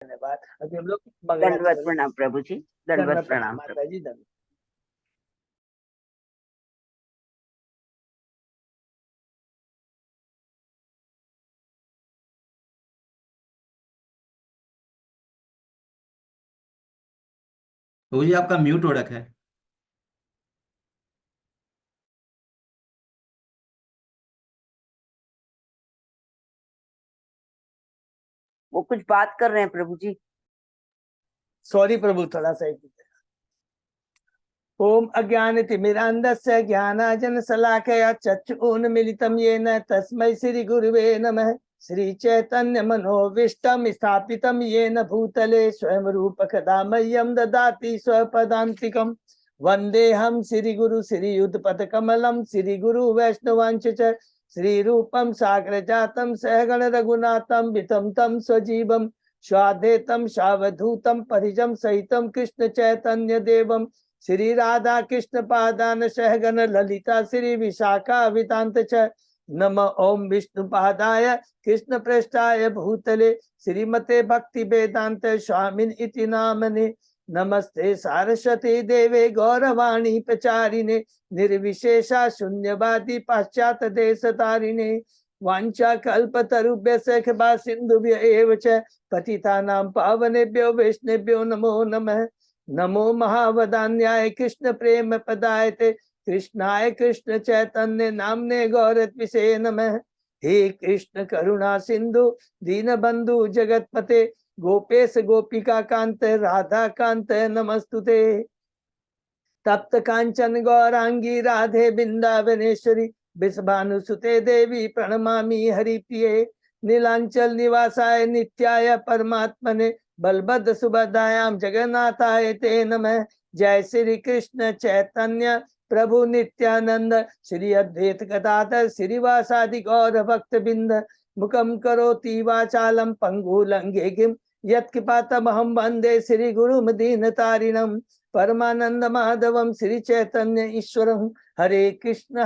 धन्यवाद। अभी हम लोग दंडवत प्रणाम प्रभु जी, दंडवत प्रणाम माता जी। धन्यवाद। तो जी आपका म्यूट हो रखा है। वो कुछ बात कर रहे हैं प्रभु जी। सॉरी प्रभु, थोड़ा सा ओम अज्ञानतिमिरान्धस्य ज्ञानांजनशलाकया चक्षुरुन्मीलितं येन तस्मै श्री गुरुवे नमः। श्री चैतन्य मनोभीष्टं स्थापितं येन भूतले स्वयं रूप कदा मह्यं ददाति स्वपदान्तिकम्। वन्देऽहं श्री गुरु श्रीयुतपदकमलं श्री गुरु वैष्णवांश च श्री रूपं साग्रजातं सहगण रघुनाथं वितं तं स्वजीवं स्वाद्वैतं सावधूतं परिजं सहितं कृष्ण चैतन्य देवं श्री राधा कृष्ण पादान सहगन ललिता श्री विशाखा वितांत च नम ओम विष्णु पादाय कृष्ण पृष्ठाय भूतले श्रीमते भक्ति वेदांत स्वामिन इति नामने। नमस्ते सारस्वती देवे गौरवाणी प्रचारिणे निर्विशेषा शून्यवादी पाश्चात देश तारिणे वांछा कल्पतरुभ्य कृपा सिंधुभ्य एव च पतितानां पावनेभ्यो वैष्णवेभ्यो नमो नमः। नमो महावदान्याय कृष्ण प्रेम पदायते कृष्णाय कृष्ण चैतन्य नामने गौरत्विषे नमः। हे कृष्ण करुणा सिंधु दीनबंधु जगतपते गोपेश गोपिका कांत राधा कांत नमस्तुते। तप्त कांचन गौरांगी राधे बिंदावनेश्वरी विषभानुसुते देवी प्रणमामि हरिप्रिये। नीलांचल निवासाय नित्याय परमात्मने बलभद्र सुभद्रायां जगन्नाथाय ते नमः। जय श्री कृष्ण चैतन्य प्रभु नित्यानंद श्री अद्वैत गदाधर श्रीवासादि गौर भक्त बिंद मुखम करोति वाचालम पंगुलंघे गिम यत्कृपातमहं वंदे श्री गुरुम दीनतारिणम परमानंद माधवम श्री चैतन्य ईश्वरम। हरे कृष्ण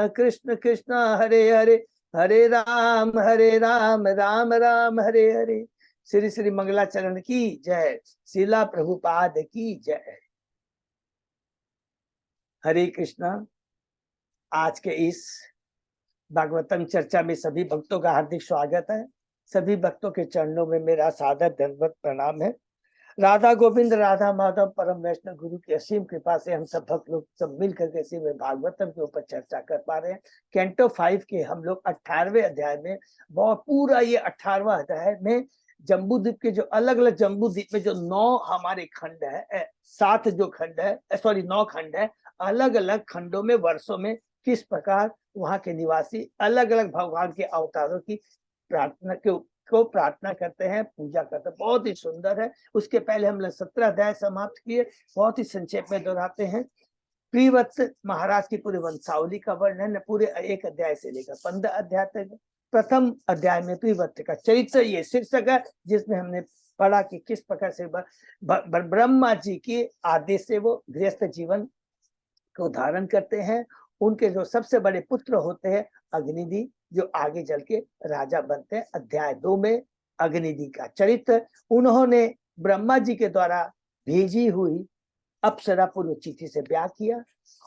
कृष्ण कृष्ण हरे हरे हरे राम राम राम हरे हरे। श्री श्री मंगलाचरण की जय। शिला प्रभुपाद की जय। हरे कृष्णा। आज के इस भागवतम चर्चा में सभी भक्तों का हार्दिक स्वागत है। सभी भक्तों के चरणों में मेरा सादर दंडवत प्रणाम है। राधा गोविंद राधा माधव परम वैष्णव गुरु की असीम कृपा से हम सब भक्त लोग सब मिल करके श्रीमद् भागवतम के ऊपर चर्चा कर पा रहे हैं। कैंटो 5 के हम लोग 18वें अध्याय में, बहुत पूरा ये 18वां अध्याय में जम्बू द्वीप के जो अलग अलग जम्बू द्वीप में जो 9 हमारे खंड है, 7 जो खंड है, सॉरी 9 खंड है, अलग अलग खंडों में वर्षों में किस प्रकार वहां के निवासी अलग अलग भगवान के अवतारों की प्रार्थना को प्रार्थना करते हैं, पूजा करते हैं। बहुत ही सुंदर है। उसके पहले हम लोग 17 अध्याय समाप्त किए। बहुत ही संक्षेप में दोहराते हैं। प्रियव्रत महाराज की पूरी वंशावली का वर्णन पूरे 1 अध्याय से लेकर 15 अध्याय तक। प्रथम अध्याय में प्रियव्रत का चरित्र ये शीर्षक है, जिसमें हमने पढ़ा कि किस प्रकार से ब्रह्मा जी के आदेश से वो गृहस्थ जीवन को धारण करते हैं। उनके जो सबसे बड़े पुत्र होते हैं अग्निधि, जो आगे चल के राजा बनते हैं। अध्याय 2 में अग्निधि का चरित्र, उन्होंने ब्रह्मा जी के द्वारा भेजी हुई अप्सरा पूर्व चिट्ठी से ब्याह किया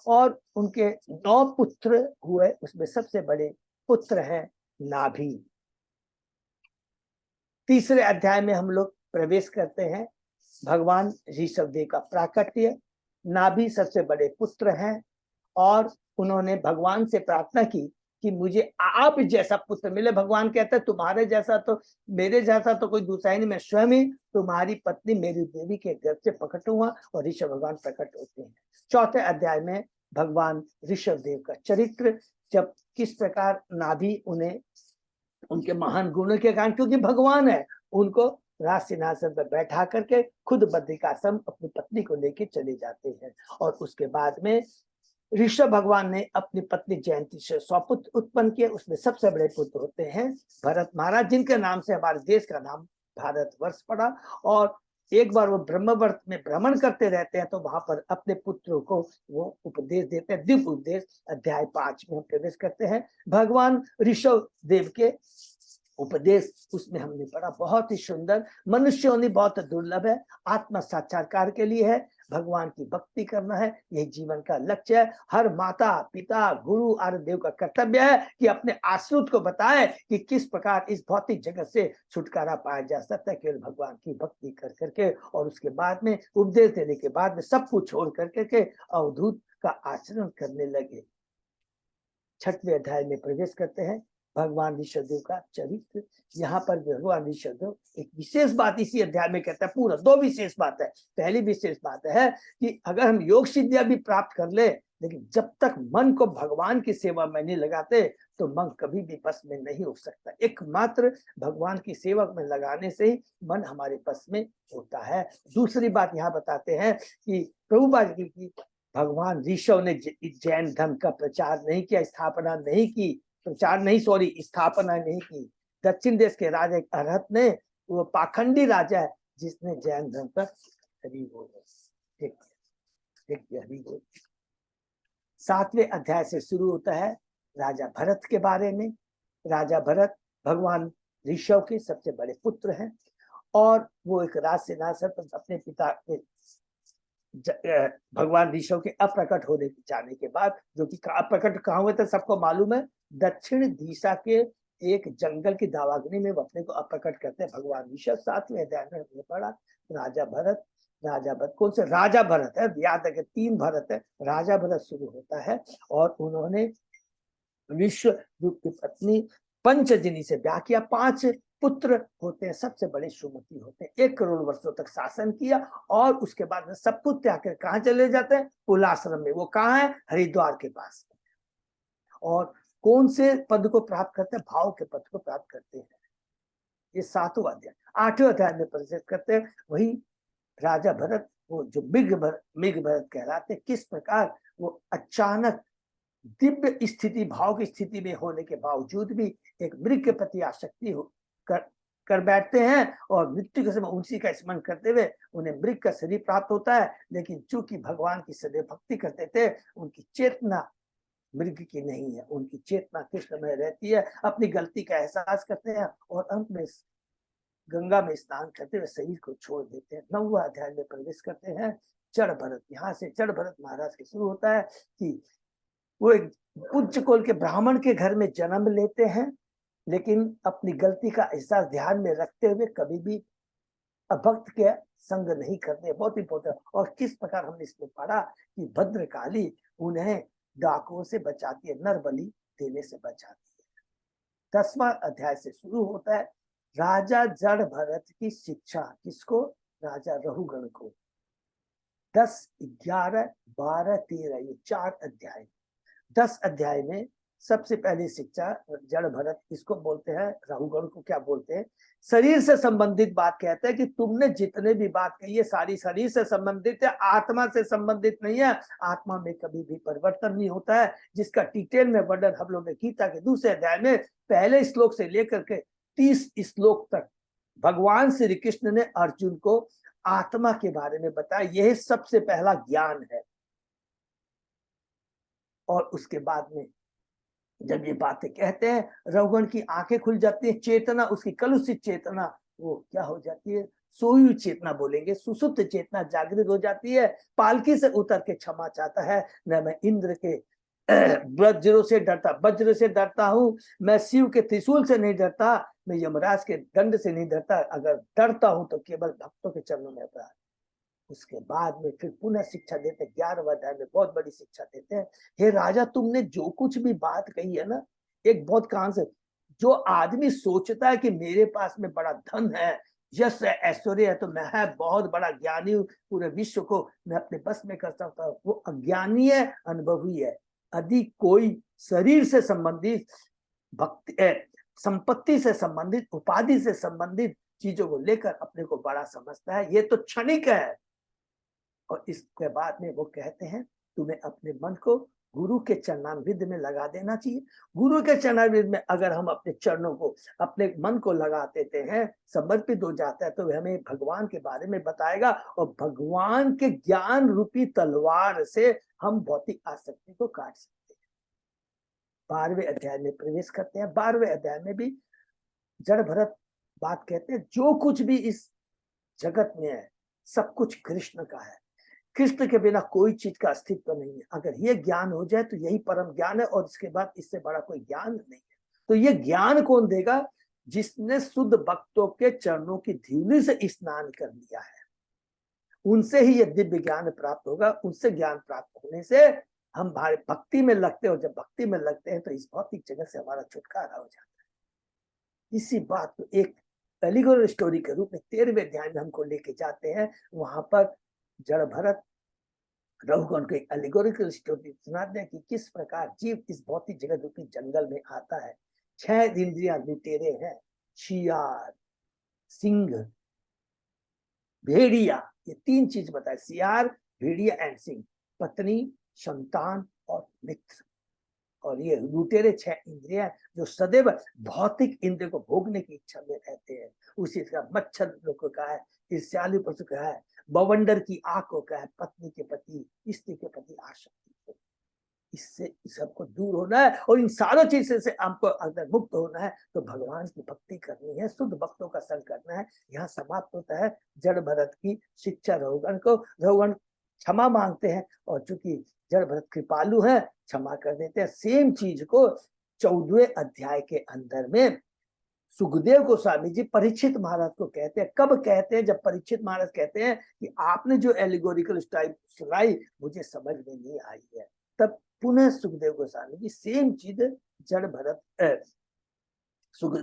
और उनके 9 पुत्र हुए। उसमें सबसे बड़े पुत्र हैं नाभि। तीसरे अध्याय में हम लोग प्रवेश करते हैं। भगवान ऋषभ देव का प्राकट्य। नाभि सबसे बड़े पुत्र हैं और उन्होंने भगवान से प्रार्थना की कि मुझे आप जैसा पुत्र मिले। भगवान कहते हैं तुम्हारे जैसा तो मेरे जैसा तो कोई दूसरा ही नहीं, मैं स्वयं ही तुम्हारी पत्नी मेरी देवी के गर्भ से प्रकट हुआ। और ऋषभ भगवान प्रकट होते हैं। चौथे अध्याय में भगवान ऋषभ देव का चरित्र, जब किस प्रकार नाभि उन्हें उनके महान गुणों के कारण, क्योंकि भगवान है, उनको राज सिंहासन पर बैठा करके खुद बद्रिकाश्रम अपनी पत्नी को लेके चले जाते हैं। और उसके बाद में ऋषभ भगवान ने अपनी पत्नी जयंती से 100 पुत्र उत्पन्न किए। उसमें सबसे बड़े पुत्र होते हैं भरत महाराज, जिनके नाम से हमारे देश का नाम भारतवर्ष पड़ा। और एक बार वो ब्रह्मवर्त में भ्रमण करते रहते हैं, तो वहां पर अपने पुत्रों को वो उपदेश देते हैं, दिव्य उपदेश। अध्याय 5 में हम प्रवेश करते हैं। भगवान ऋषभ देव के उपदेश उसमें हमने पढ़ा, बहुत ही सुंदर। मनुष्य होनी बहुत दुर्लभ है, आत्मा साक्षात्कार के लिए है, भगवान की भक्ति करना है, यही जीवन का लक्ष्य है। हर माता पिता गुरु और देव का कर्तव्य है कि अपने आश्रित को बताए कि किस प्रकार इस भौतिक जगत से छुटकारा पाया जा सकता है, केवल भगवान की भक्ति कर करके। और उसके बाद में उपदेश देने के बाद में सब कुछ छोड़ करके के अवधूत का आचरण करने लगे। 6वें अध्याय में प्रवेश करते हैं। भगवान ऋषभदेव का चरित्र। यहाँ पर भगवान ऋषभदेव एक विशेष बात इसी अध्याय में कहता है, पूरा 2 विशेष बात है। पहली विशेष बात है कि अगर हम योग सिद्धियां भी प्राप्त कर ले, लेकिन जब तक मन को भगवान की सेवा में नहीं लगाते तो मन कभी भी बस में नहीं हो सकता। एकमात्र भगवान की सेवा में लगाने से ही मन हमारे बस में होता है। दूसरी बात यहाँ बताते हैं कि प्रभुपाद की भगवान ऋषभ ने जैन धर्म का प्रचार नहीं किया, स्थापना नहीं की, स्थापना नहीं की। दक्षिण देश के राजा अरहत ने, वो पाखंडी राजा है जिसने जैन धर्म पर हरि बोल। 7वें अध्याय से शुरू होता है राजा भरत के बारे में। राजा भरत भगवान ऋषभ के सबसे बड़े पुत्र हैं और वो एक राज सिंहासन पर अपने पिता के भगवान ऋषभ के अप्रकट होने जाने के बाद, जो कि अप्रकट कहाँ हुए थे सबको मालूम है, दक्षिण दिशा के एक जंगल की दावाग्नि में वो अपने को अप्रकट करते हैं भगवान ऋषभ। 7वें अध्याय में हमने पढ़ा राजा भरत कौन से राजा भरत है, याद रखें 3 भरत है। राजा भरत शुरू होता है और उन्होंने विश्व की पत्नी पंचजनी से ब्याह किया। 5 पुत्र होते हैं, सबसे बड़े सुमति होते हैं। 1 करोड़ वर्षों तक शासन किया और उसके बाद में सब कुछ त्याग कर कहाँ चले जाते हैं, कुलाश्रम में। वो कहाँ है, हरिद्वार के पास। और कौन से पद को प्राप्त करते हैं, भाव के पद को प्राप्त करते हैं। ये 7वां अध्याय। 8वें अध्याय में प्रवेश करते हैं। वही राजा भरत, वो जो मृग भरत कहलाते, किस प्रकार वो अचानक दिव्य स्थिति, भाव की स्थिति में होने के बावजूद भी एक मृग के प्रति आसक्ति कर बैठते हैं और मृत्यु के समय उसी का स्मरण करते हुए उन्हें मृग का शरीर प्राप्त होता है। लेकिन चूंकि भगवान की सदैव भक्ति करते थे, उनकी चेतना मृग की नहीं है, उनकी चेतना कृष्ण में रहती है। अपनी गलती का एहसास करते हैं और अंत में गंगा में स्नान करते हुए शरीर को छोड़ देते हैं। 9वां अध्याय में प्रवेश करते हैं। जड़ भरत, यहाँ से जड़ भरत महाराज के शुरू होता है कि वो एक उच्च कुल के ब्राह्मण के घर में जन्म लेते हैं, लेकिन अपनी गलती का एहसास ध्यान में रखते हुए कभी भी अभक्त के संग नहीं करते। बहुत इंपॉर्टेंट। और किस प्रकार हमने इसमें पढ़ा कि भद्रकाली उन्हें डाकुओं से बचाती है, नर बलि देने से बचाती है। 10वां अध्याय से शुरू होता है राजा जड़ भरत की शिक्षा। किसको, राजा रहुगण को। 10, 11, 12, 13 ये 4 अध्याय। 10 अध्याय में सबसे पहली शिक्षा जड़ भरत किसको बोलते हैं, रहुगण को क्या बोलते हैं, शरीर से संबंधित बात कहते हैं कि तुमने जितने भी बात कही है सारी शरीर से संबंधित है, आत्मा से संबंधित नहीं है। आत्मा में कभी भी परिवर्तन नहीं होता है, जिसका डिटेल में वर्णन हम लोग ने गीता के 2 अध्याय में पहले श्लोक से लेकर के 30 श्लोक तक भगवान श्री कृष्ण ने अर्जुन को आत्मा के बारे में बताया। यह सबसे पहला ज्ञान है। और उसके बाद में जब ये बातें कहते हैं, रहुगण की आंखें खुल जाती है, चेतना उसकी कलुषित चेतना वो क्या हो जाती है, सोई हुई चेतना बोलेंगे, सुसुप्त चेतना जागृत हो जाती है। पालकी से उतर के क्षमा चाहता है। न मैं इंद्र के वज्र से डरता हूँ, मैं शिव के त्रिशूल से नहीं डरता, मैं यमराज के दंड से नहीं डरता, अगर डरता हूं तो केवल भक्तों के चरणों में अपराध। उसके बाद में फिर पुनः शिक्षा देते, 11वें अध्याय में बहुत बड़ी शिक्षा देते हैं। हे राजा, तुमने जो कुछ भी बात कही है ना, एक बहुत कान से, जो आदमी सोचता है कि मेरे पास में बड़ा धन है, यश है, ऐश्वर्य है, तो मैं है बहुत बड़ा ज्ञानी हूँ, पूरे विश्व को मैं अपने बस में कर सकता हूँ, वो अज्ञानी है, अनुभवी है। यदि कोई शरीर से संबंधित भक्ति, संपत्ति से संबंधित, उपाधि से संबंधित चीजों को लेकर अपने को बड़ा समझता है, ये तो क्षणिक है। और इसके बाद में वो कहते हैं तुम्हें अपने मन को गुरु के चरणामृत में लगा देना चाहिए। गुरु के चरणामृत में अगर हम अपने चरणों को, अपने मन को लगा देते हैं, समर्पित हो जाता है, तो हमें भगवान के बारे में बताएगा और भगवान के ज्ञान रूपी तलवार से हम भौतिक आसक्ति को काट सकते हैं। 12वें अध्याय में प्रवेश करते हैं। 12वें अध्याय में भी जड़ भरत बात कहते हैं, जो कुछ भी इस जगत में है सब कुछ कृष्ण का है। कृष्ण के बिना कोई चीज का अस्तित्व नहीं है। अगर ये ज्ञान हो जाए तो यही परम ज्ञान है, और इसके बाद इससे बड़ा कोई ज्ञान नहीं है। तो ये ज्ञान कौन देगा? जिसने शुद्ध भक्तों के चरणों की धूलि से स्नान कर लिया है, उनसे ही ये दिव्य ज्ञान प्राप्त होगा। उनसे ज्ञान प्राप्त होने से हम भारी भक्ति में लगते हैं, और जब भक्ति में लगते हैं तो इस भौतिक जगत से हमारा छुटकारा हो जाता है। इसी बात को एक एलिगोरिकल स्टोरी के रूप में 13वें अध्याय में हमको लेके जाते हैं। वहां पर जड़ भरत रघुगण को एक एलिगोरिकल स्टोरी सुनाते हैं कि किस प्रकार जीव इस भौतिक जगत रूपी जंगल में आता है। 6 इंद्रियां लुटेरे हैं, शियार, सिंह, भेड़िया, ये 3 चीज बताए, सियार, भेड़िया एंड सिंह, पत्नी, संतान और मित्र। और ये लुटेरे 6 इंद्रियां जो सदैव भौतिक इंद्रिय को भोगने की इच्छा में रहते हैं। उसी तरह मच्छर लोग को कहा है, ईर्ष्यालु पशु कहा है, बवंडर की आंख को कहा है, पत्नी के प्रति, स्त्री के प्रति आसक्ति। इससे सबको दूर होना है, और इन सारों चीजों से हमको अगर मुक्त होना है तो भगवान की भक्ति करनी है, शुद्ध भक्तों का संग करना है। यहाँ समाप्त होता है जड़ भरत की शिक्षा रघुगण को। रघुगण क्षमा मांगते हैं, और चूंकि जड़ भरत कृपालु है क्षमा कर देते हैं। सेम चीज को 14वें अध्याय के अंदर में सुखदेव गोस्वामी जी परीक्षित महाराज को कहते हैं। कब कहते हैं? जब परीक्षित महाराज कहते हैं कि आपने जो एलिगोरिकल स्टाइल सुनाई मुझे समझ में नहीं आई है, तब पुनः सुखदेव गोस्वामी जी सेम चीज जड़ भरत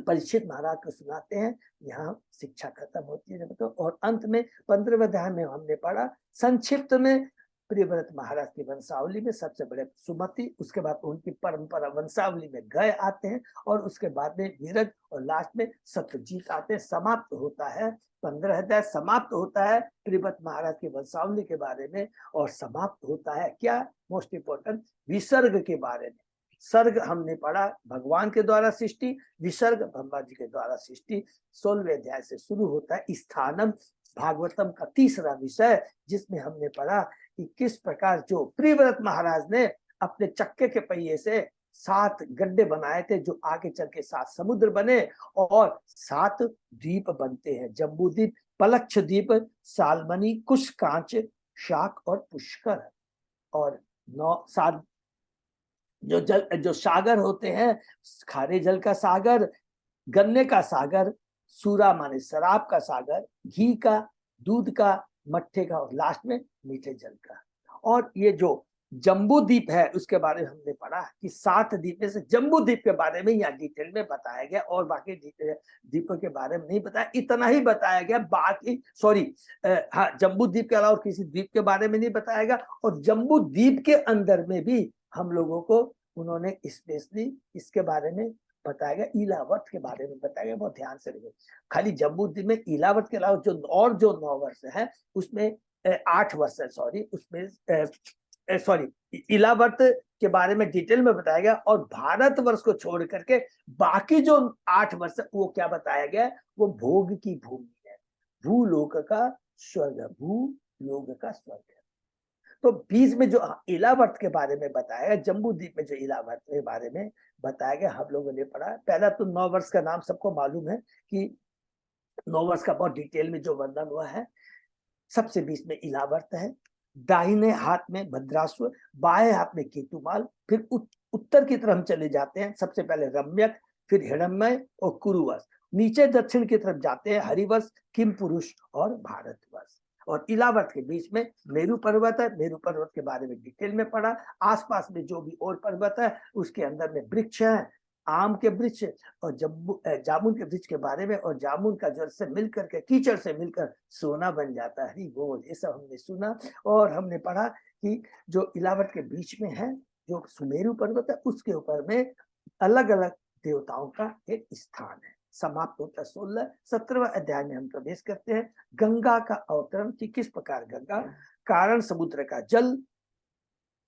परीक्षित महाराज को सुनाते हैं। यहाँ शिक्षा खत्म होती है। तो और अंत में 15वें अध्याय में हमने पढ़ा संक्षिप्त में प्रियव्रत महाराज की वंशावली में सबसे बड़े सुमति, उसके बाद उनकी परंपरा वंशावली में गए आते हैं, और उसके बाद में वीरज, और लास्ट में सत्यजीत आते हैं। समाप्त होता है 15 अध्याय, समाप्त होता है प्रियव्रत महाराज की वंशावली के बारे में, और समाप्त होता है क्या? मोस्ट इंपोर्टेंट, विसर्ग के बारे में। सर्ग हमने पढ़ा भगवान के द्वारा सृष्टि, विसर्ग ब्रह्मा जी के द्वारा सृष्टि। 16वें अध्याय से शुरू होता है स्थानम, भागवतम का तीसरा विषय, जिसमें हमने पढ़ा कि किस प्रकार जो प्रियव्रत महाराज ने अपने चक्के के पहिए से 7 गड्ढे बनाए थे, जो आगे चल के 7 समुद्र बने और 7 द्वीप बनते हैं। जम्बू द्वीप, पलक्ष द्वीप, सालमनी, कुश, कांच, शाक और पुष्कर। और 7 जो सागर होते हैं, खारे जल का सागर, गन्ने का सागर, सूरा माने शराब का सागर, घी का, दूध का, मट्ठे का, और लास्ट में मीठे जल का। और ये जो जम्बू द्वीप है उसके बारे में हमने पढ़ा कि 7 द्वीप में से जम्बू द्वीप के बारे में यहाँ डिटेल में बताया गया, और बाकी द्वीपों के बारे में नहीं बताया, इतना ही बताया गया। बाकी हाँ, जम्बू द्वीप के अलावा किसी द्वीप के बारे में नहीं बताया गया। और जम्बू द्वीप के अंदर में भी हम लोगों को उन्होंने स्पेशली इसके बारे में बताया गया, इलावत के बारे में बताया गया। बहुत ध्यान से रहिए, खाली जम्बू द्वीप में इलावत के अलावा जो 9 वर्ष है उसमें 8 वर्ष है, सॉरी, उसमें इलावत के बारे में डिटेल में बताया गया। और भारतवर्ष को छोड़ करके बाकी जो 8 वर्ष है वो क्या बताया गया? वो भोग की भूमि है, भूलोक का स्वर्ग, भूलोक का स्वर्ग है। तो बीच में जो इलावत के बारे में बताया गया, जम्बू द्वीप में जो इलावत के बारे में बताया गया, हम लोगों ने पढ़ा। पहला तो 9 वर्ष का नाम सबको मालूम है कि 9 वर्ष का बहुत डिटेल में जो वर्णन हुआ है। सबसे बीच में इलावत है, दाहिने हाथ में भद्रासुर, बाएं हाथ में केतुमाल। फिर उत्तर की तरफ हम चले जाते हैं, सबसे पहले रम्यक, फिर हिरण्मय और कुरुवंश। नीचे दक्षिण की तरफ जाते हैं हरिवंश, किम पुरुष और भारतवर्ष। और इलावत के बीच में मेरू पर्वत है, मेरू पर्वत के बारे में डिटेल में पढ़ा। आसपास में जो भी और पर्वत है उसके अंदर में वृक्ष है, आम के वृक्ष और जामुन के वृक्ष के बारे में, और जामुन का जल से मिलकर के, कीचड़ से मिलकर सोना बन जाता है। हरी बोल, ये सब हमने सुना। और हमने पढ़ा कि जो इलावत के बीच में है, जो सुमेरु पर्वत है, उसके ऊपर में अलग अलग देवताओं का एक स्थान है। समाप्त होता 17वें अध्याय में हम प्रवेश करते हैं। गंगा का अवतरण कि किस प्रकार गंगा कारण समुद्र का जल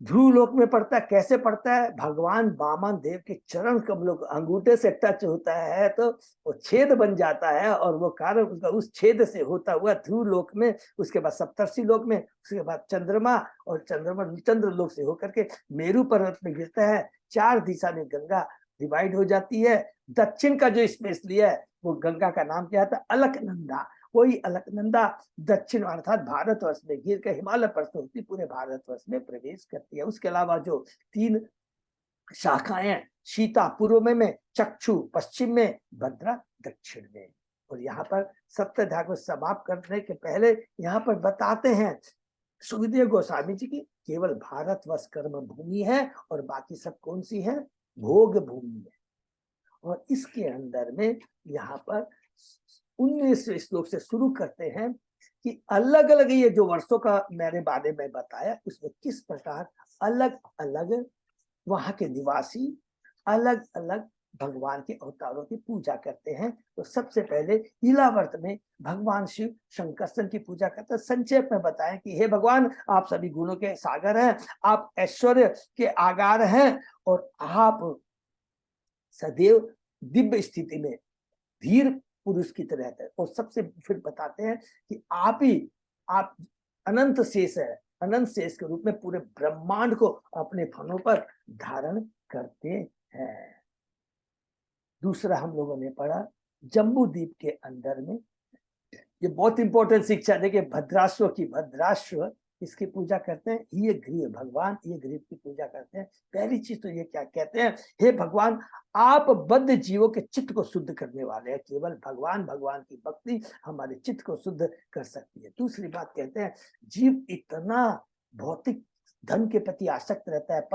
ध्रुवलोक में पड़ता है। कैसे पड़ता है? भगवान वामन देव के चरण कमलों को अंगूठे से टच होता है तो वो छेद बन जाता है, और वो कारण उसका उस छेद से होता हुआ ध्रुवलोक में, उसके बाद सप्तर्षि लोक में, उसके बाद चंद्रमा, और चंद्रमा चंद्रलोक से होकर के मेरू पर्वत में गिरता है। 4 दिशा में गंगा डिवाइड हो जाती है। दक्षिण का जो स्पेस लिया है वो गंगा का नाम क्या था? अलकनंदा। वही अलकनंदा दक्षिण अर्थात भारतवर्ष में गिर के हिमालय पर से होती पूरे भारतवर्ष में प्रवेश करती है। उसके अलावा जो 3 शाखाएं, सीता पूर्व में, चक्षु पश्चिम में, भद्रा दक्षिण में। और यहाँ पर सप्तधा को समाप्त करने के पहले यहाँ पर बताते हैं सुखदेव गोस्वामी जी की केवल भारतवर्ष कर्म भूमि है और बाकी सब कौन सी है? भोग भूमि है। और इसके अंदर में यहाँ पर 19वें श्लोक से शुरू करते हैं कि अलग अलग ये जो वर्षों का मेरे बारे में बताया उसमें किस प्रकार अलग अलग वहां के निवासी अलग अलग भगवान के अवतारों की पूजा करते हैं। तो सबसे पहले इलावर्त में भगवान शिव शंकरसन की पूजा करते हैं। संक्षेप में बताएं कि हे भगवान, आप सभी गुणों के सागर हैं, आप ऐश्वर्य के आगार हैं और आप सदैव दिव्य स्थिति में धीर पुरुष की तरह रहते हैं। और सबसे फिर बताते हैं कि आप अनंत शेष है, अनंत शेष के रूप में पूरे ब्रह्मांड को अपने फनों पर धारण करते हैं। दूसरा हम लोगों ने पढ़ा जम्बू द्वीप के अंदर में, ये बहुत इंपॉर्टेंट शिक्षा देखिए, भद्राश्व इसकी पूजा करते हैं। ये ग्रीव भगवान, ये ग्रीव की पूजा करते हैं। पहली चीज तो ये क्या कहते हैं? हे भगवान, आप बद्ध जीवों के चित्त को शुद्ध करने वाले हैं। केवल भगवान की भक्ति हमारे चित्त को शुद्ध कर सकती है। दूसरी बात कहते हैं, जीव इतना भौतिक धन के प्रति आसक्त रहता है,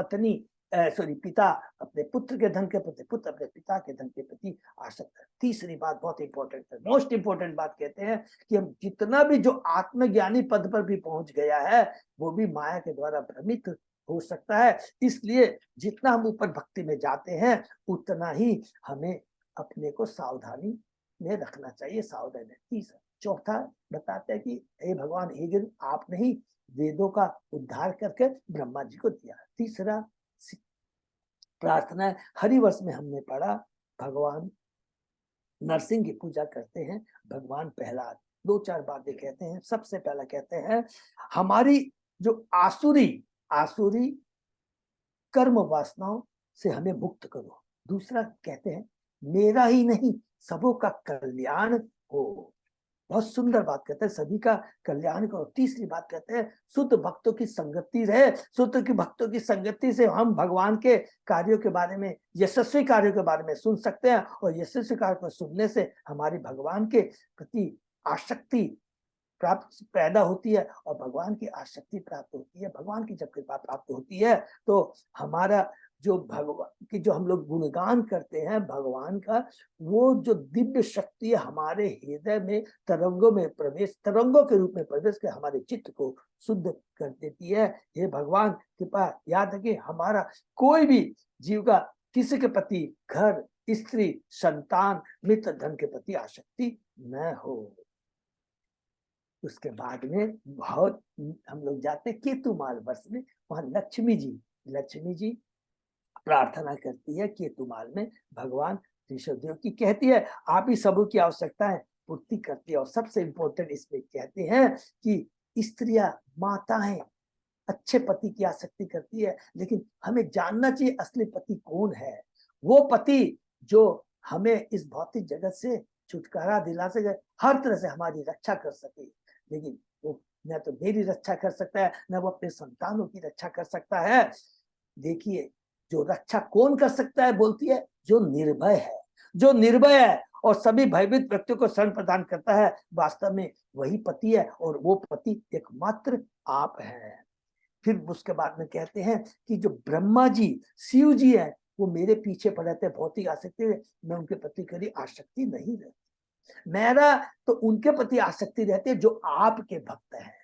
पिता अपने पुत्र के धन के प्रति, पुत्र अपने पिता के धन के प्रति आसक्त है। तीसरी बात बहुत इंपॉर्टेंट है, मोस्ट इंपॉर्टेंट बात कहते हैं कि हम जितना भी जो आत्मज्ञानी पद पर भी पहुंच गया है वो भी माया के द्वारा भ्रमित हो सकता है। इसलिए जितना हम ऊपर भक्ति में जाते हैं उतना ही हमें अपने को सावधानी में रखना चाहिए, सावधान है। तीसरा चौथा बताते हैं कि हे भगवान, हे गुरु, आपने ही वेदों का उद्धार करके ब्रह्मा जी को दिया। तीसरा प्रार्थना है। हरिवंश में हमने पढ़ा भगवान नरसिंह की पूजा करते हैं। भगवान प्रहलाद 2-4 बातें कहते हैं। सबसे पहला कहते हैं, हमारी जो आसुरी कर्म वासनाओं से हमें मुक्त करो। दूसरा कहते हैं, मेरा ही नहीं सबों का कल्याण हो। बहुत सुंदर बात कहते हैं, सभी का कल्याण करो। तीसरी बात कहते हैं, शुद्ध भक्तों की संगति रहे। शुद्ध की भक्तों की संगति से हम भगवान के कार्यों के बारे में, यशस्वी कार्यों के बारे में सुन सकते हैं और यशस्वी कार्य को सुनने से हमारी भगवान के प्रति आसक्ति पैदा होती है और भगवान की आसक्ति प्राप्त होती है। भगवान की जब कृपा प्राप्त होती है तो हमारा जो भगवान की जो हम लोग गुणगान करते हैं भगवान का, वो जो दिव्य शक्ति हमारे हृदय में तरंगों के रूप में प्रवेश कर हमारे चित्त को शुद्ध कर देती है। हे भगवान, कृपा याद रखिए, हमारा कोई भी जीव का किसी के प्रति घर, स्त्री, संतान, मित्र, धन के प्रति आसक्ति न हो। उसके बाद में बहुत हम लोग जाते हैं केतुमाल वर्ष में, वहां लक्ष्मी जी प्रार्थना करती है केतुमाल में। भगवान ऋषभदेव की कहती है, आप ही सबों की आवश्यकता है पूर्ति करती है। और सबसे इंपॉर्टेंट इसमें कहते हैं कि स्त्रियां, माताएं अच्छे पति की आसक्ति करती है, लेकिन हमें जानना चाहिए असली पति कौन है। वो पति जो हमें इस भौतिक जगत से छुटकारा दिला सके, हर तरह से हमारी रक्षा कर सके, लेकिन वो न तो मेरी रक्षा कर सकता है, न वो अपने संतानों की रक्षा कर सकता है। देखिए, जो रक्षा कौन कर सकता है बोलती है, जो निर्भय है और सभी भयभीत व्यक्तियों को शरण प्रदान करता है, वास्तव में वही पति है और वो पति एकमात्र आप है। फिर उसके बाद में कहते हैं कि जो ब्रह्मा जी, शिव जी है, वो मेरे पीछे पड़ रहते हैं भौतिक आसक्ति में, मैं उनके प्रति कभी आसक्ति नहीं रहती। मेरा तो उनके प्रति आसक्ति रहती है जो आपके भक्त हैं।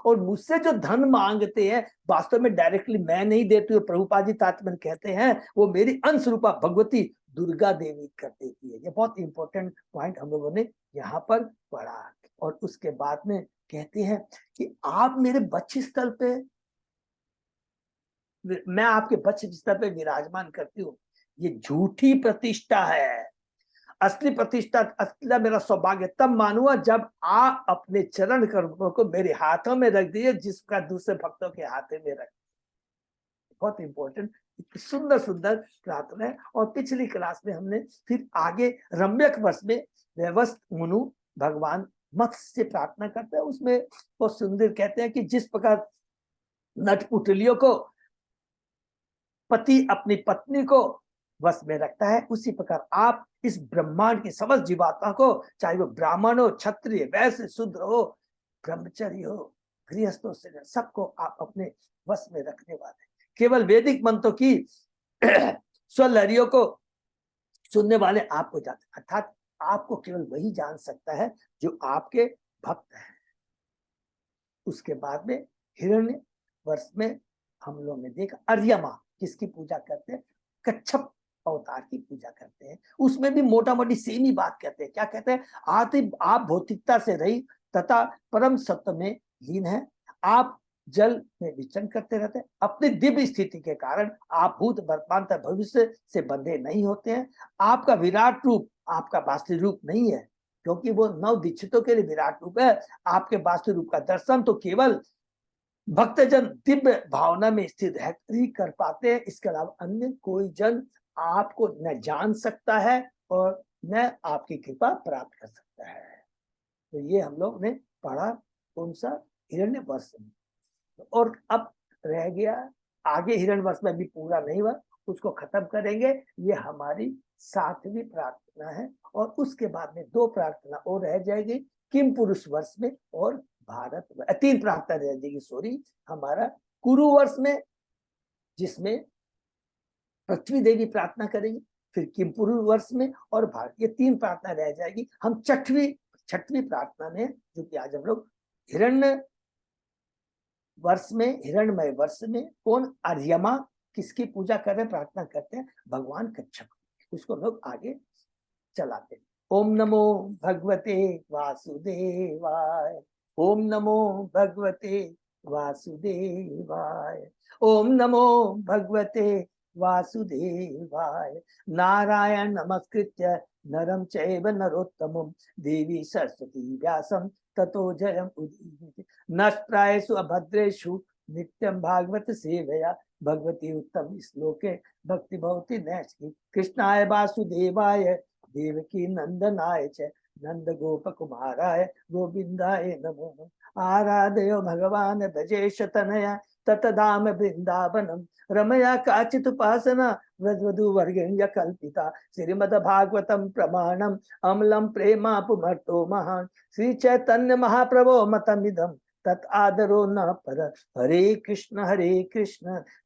और मुझसे जो धन मांगते हैं वास्तव में डायरेक्टली मैं नहीं देती हूँ। प्रभुपाद जी तात्पर्य कहते हैं वो मेरी अंश रूपा भगवती दुर्गा देवी कर देती है। ये बहुत इंपॉर्टेंट पॉइंट हम लोगों ने यहाँ पर पढ़ा। और उसके बाद में कहते हैं कि आप मेरे वक्षस्थल पे, मैं आपके वक्षस्थल पे विराजमान करती हूँ। ये झूठी प्रतिष्ठा है। असली प्रतिष्ठा, असली मेरा सौभाग्य तब मानूंगा जब आप अपने चरण कमलों को मेरे हाथों में रख दिए, जिसका दूसरे भक्तों के हाथों में रख। बहुत इंपॉर्टेंट, सुंदर प्रार्थना है। और पिछली क्लास में हमने फिर आगे रम्यक वर्ष में व्यवस्थ मुनु भगवान मत्स्य से प्रार्थना करते हैं। उसमें बहुत सुंदर कहते हैं कि जिस प्रकार नटपुतलियों को पति अपनी पत्नी को वश में रखता है, उसी प्रकार आप इस ब्रह्मांड की समस्त जीवात्मा को, चाहे वो ब्राह्मण हो, क्षत्रिय, वैश्य, शूद्र हो, ब्रह्मचर्य हो, गृहस्थ हो, सबको आप अपने वश में रखने वाले। केवल वैदिक मंत्रों की स्वलहरियों को सुनने वाले आपको जानते, अर्थात आपको केवल वही जान सकता है जो आपके भक्त हैं। उसके बाद में हिरण्य वर्ष में हम लोग ने देखा अर्यमा किसकी पूजा करते हैं, कच्छप अवतार की पूजा करते हैं। उसमें भी मोटा मोटी सेम ही बात कहते हैं। क्या कहते हैं, आप भौतिकता से रही तथा परम सत्य में लीन है। आप जल में विचरण करते रहते हैं। अपनी दिव्य स्थिति के कारण आप भूत वर्तमान तथा भविष्य से बंधे नहीं होते हैं। आपका विराट रूप आपका वास्तविक रूप नहीं है, क्योंकि वो नव दीक्षितों के लिए विराट रूप है। आपके वास्तविक रूप का दर्शन तो केवल भक्तजन दिव्य भावना में स्थित है ही कर पाते हैं। इसके अलावा अन्य कोई जन आपको न जान सकता है और न आपकी कृपा प्राप्त कर सकता है। तो ये हम लोग ने पढ़ा कौन सा, हिरण्यवर्ष में। और अब रह गया आगे, हिरण्यवर्ष में भी पूरा नहीं हुआ, उसको खत्म करेंगे। ये हमारी 7वीं प्रार्थना है और उसके बाद में 2 प्रार्थना और रह जाएगी, किम पुरुष वर्ष में और भारत 3 प्रार्थना रह जाएगी, सॉरी, हमारा कुरु वर्ष में, जिसमें पृथ्वी देवी प्रार्थना करेंगे, फिर किम पुरुष वर्ष में और भारत, ये 3 प्रार्थना रह जाएगी। हम छठवीं प्रार्थना में, जो कि आज हम लोग हिरण्य वर्ष में, हिरण्यमय वर्ष में कौन, आर्यमा किसकी पूजा कर रहे हैं, प्रार्थना करते हैं, भगवान कच्छप, उसको लोग आगे चलाते हैं। ओम नमो भगवते वासुदेवाय, ओम नमो भगवते वासुदेवाय, ओम नमो भगवते वासुदेवाय। नारायण नमस्कृत्य नरं चैव नरोत्तमं देवी सरस्वती व्यासं ततो जयम् उदीरयेत्। नष्टप्रायेषु अभद्रेषु नित्यं भागवत सेवया भगवती उत्तम श्लोके भक्ति भवति नैष्ठिकी। कृष्णाय वासुदेवाय देवकी नंदनाय च नंद गोप कुमाराय गोविंदाय नमो। आराधयो भगवान भजेश तनया ततधाम वृंदावनम रमया काचित उपासना व्रजवधु वर्गेण्य कल्पिता। श्रीमद् भागवतम प्रमाणम अमलम प्रेमा पुमर्तो महान श्री चैतन्य महाप्रभो मतमिदम तत् आदरो न पर। हरे कृष्ण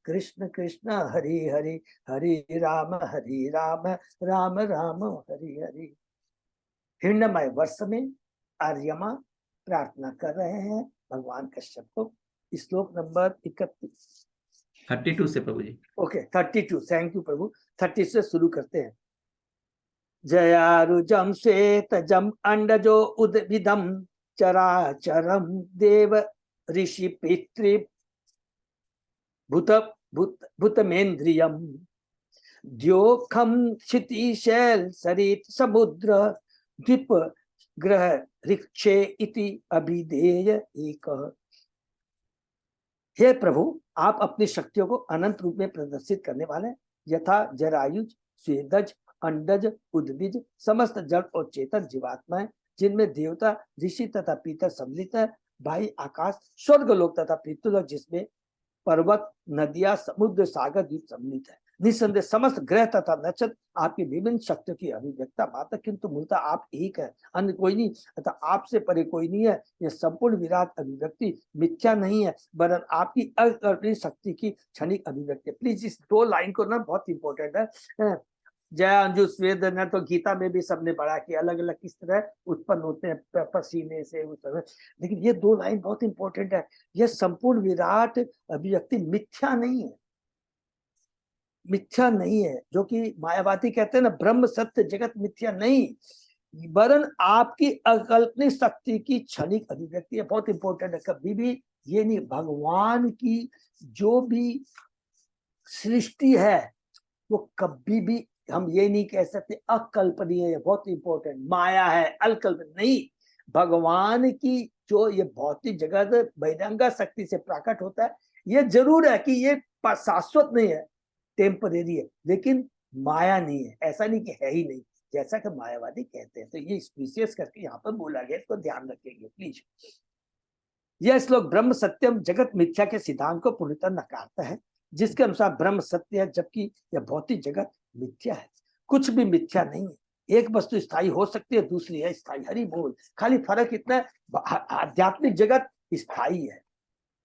कृष्ण कृष्ण हरे हरे, हरे राम राम राम हरे हरे। हिरण्यमय वर्ष में आर्यमा प्रार्थना कर रहे हैं भगवान कश्यप को। श्लोक नंबर 32 से प्रभु जी। ओके 32, थैंक यू प्रभु। 30 से शुरू करते हैं। जयारुजम श्वेतजम अंडजो उद्भिदम चराचरम देव ऋषि पितृ भूतमेन्द्रियम द्योखम क्षिति शैल सरित समुद्र द्वीप ग्रह ऋक्षे इति अभिधेय एक। हे प्रभु, आप अपनी शक्तियों को अनंत रूप में प्रदर्शित करने वाले हैं। यथा जरायुज, स्वेदज, अंडज, उद्भिज समस्त जड़ और चेतन जीवात्माएं, जिनमें देवता, ऋषि तथा पितर सम्मिलित है, बाह्य आकाश, स्वर्ग लोक तथा पृथ्वीलोक, जिसमें पर्वत, नदियां, समुद्र, सागर, द्वीप सम्मिलित है। निसंदेह समस्त ग्रह तथा नक्षत्र आपकी विभिन्न शक्तियों की अभिव्यक्ता मात्र, किंतु मूलतः आप एक है, अन्य कोई नहीं तथा आपसे परे कोई नहीं है। यह संपूर्ण विराट अभिव्यक्ति मिथ्या नहीं है, वरन आपकी अकल्पनीय शक्ति की क्षणिक अभिव्यक्ति। प्लीज इस 2 लाइन को ना, बहुत इंपॉर्टेंट है। जया अंजु स्वेद न, तो गीता में भी सबने पढ़ा कि अलग अलग किस तरह उत्पन्न होते हैं पसीने से उस तरह, लेकिन ये 2 लाइन बहुत इंपॉर्टेंट है। यह संपूर्ण विराट अभिव्यक्ति मिथ्या नहीं है, मिथ्या नहीं है। जो कि मायावादी कहते हैं ना, ब्रह्म सत्य जगत मिथ्या नहीं, वरन आपकी अकल्पनीय शक्ति की क्षणिक अभिव्यक्ति है। बहुत इंपॉर्टेंट है। कभी भी ये नहीं, भगवान की जो भी सृष्टि है वो कभी भी हम ये नहीं कह सकते अकल्पनीय है। बहुत इंपॉर्टेंट, माया है, अकल्पनीय नहीं। भगवान की जो ये भौतिक जगत बहिरंगा शक्ति से प्रकट होता है, ये जरूर है कि ये शाश्वत नहीं है, टेम्परेरी है, लेकिन माया नहीं है। ऐसा नहीं कि है ही नहीं, जैसा कि मायावादी कहते हैं। तो ये विशेष करके यहाँ पर बोला गया, इसको ध्यान रखेंगे प्लीज। यह श्लोक ब्रह्म सत्यम जगत मिथ्या के सिद्धांत को पूर्णतः नकारता है, जिसके अनुसार ब्रह्म सत्य है जबकि यह भौतिक जगत मिथ्या है। कुछ भी मिथ्या नहीं है, एक वस्तु स्थायी हो सकती है, दूसरी है स्थायी। हरि बोल। खाली फर्क इतना है, आध्यात्मिक जगत स्थायी है,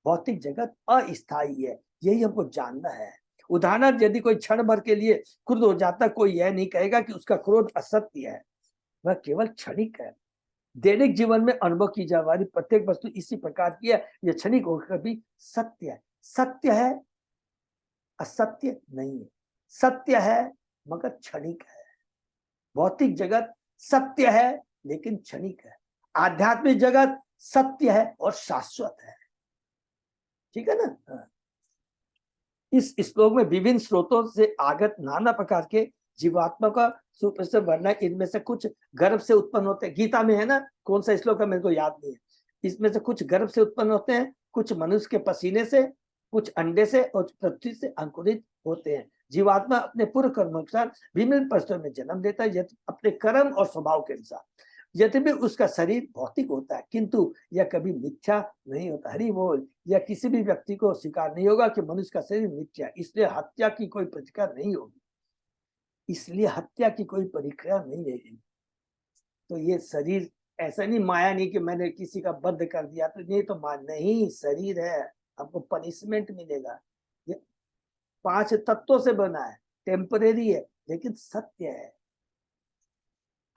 भौतिक जगत अस्थायी है, यही हमको जानना है। उदाहरण, यदि कोई क्षण भर के लिए क्रोध हो जाता, कोई यह नहीं कहेगा कि उसका क्रोध असत्य है, वह केवल क्षणिक है। दैनिक जीवन में अनुभव की जाने वाली प्रत्येक वस्तु इसी प्रकार की है, यह क्षणिक होकर भी सत्य है। सत्य है, असत्य नहीं है। सत्य है मगर क्षणिक है। भौतिक जगत सत्य है लेकिन क्षणिक है। आध्यात्मिक जगत सत्य है और शाश्वत है। ठीक है ना। इस श्लोक में विभिन्न स्रोतों से आगत नाना प्रकार के जीवात्मा का सुप्रसिद्ध वर्णन, इनमें से कुछ गर्भ से उत्पन्न होते हैं। गीता में है ना, कौन सा श्लोक है मेरे को याद नहीं है। इसमें से कुछ गर्भ से उत्पन्न होते हैं, कुछ मनुष्य के पसीने से, कुछ अंडे से और पृथ्वी से अंकुरित होते हैं। जीवात्मा अपने पूर्व कर्मानुसार विभिन्न परिस्थितियों में जन्म लेता है, अपने कर्म और स्वभाव के अनुसार। यद्यपि उसका शरीर भौतिक होता है, किंतु यह कभी मिथ्या नहीं होता। हरि बोल। यह किसी भी व्यक्ति को स्वीकार नहीं होगा कि मनुष्य का शरीर मिथ्या, इसलिए हत्या की कोई प्रतिक्रिया नहीं होगी। इसलिए हत्या की कोई प्रक्रिया नहीं रहेगी। तो ये शरीर ऐसा नहीं, माया नहीं कि मैंने किसी का वध कर दिया तो ये तो मान नहीं, शरीर है, आपको पनिशमेंट मिलेगा। ये 5 तत्वों से बना है, टेम्परेरी है लेकिन सत्य है।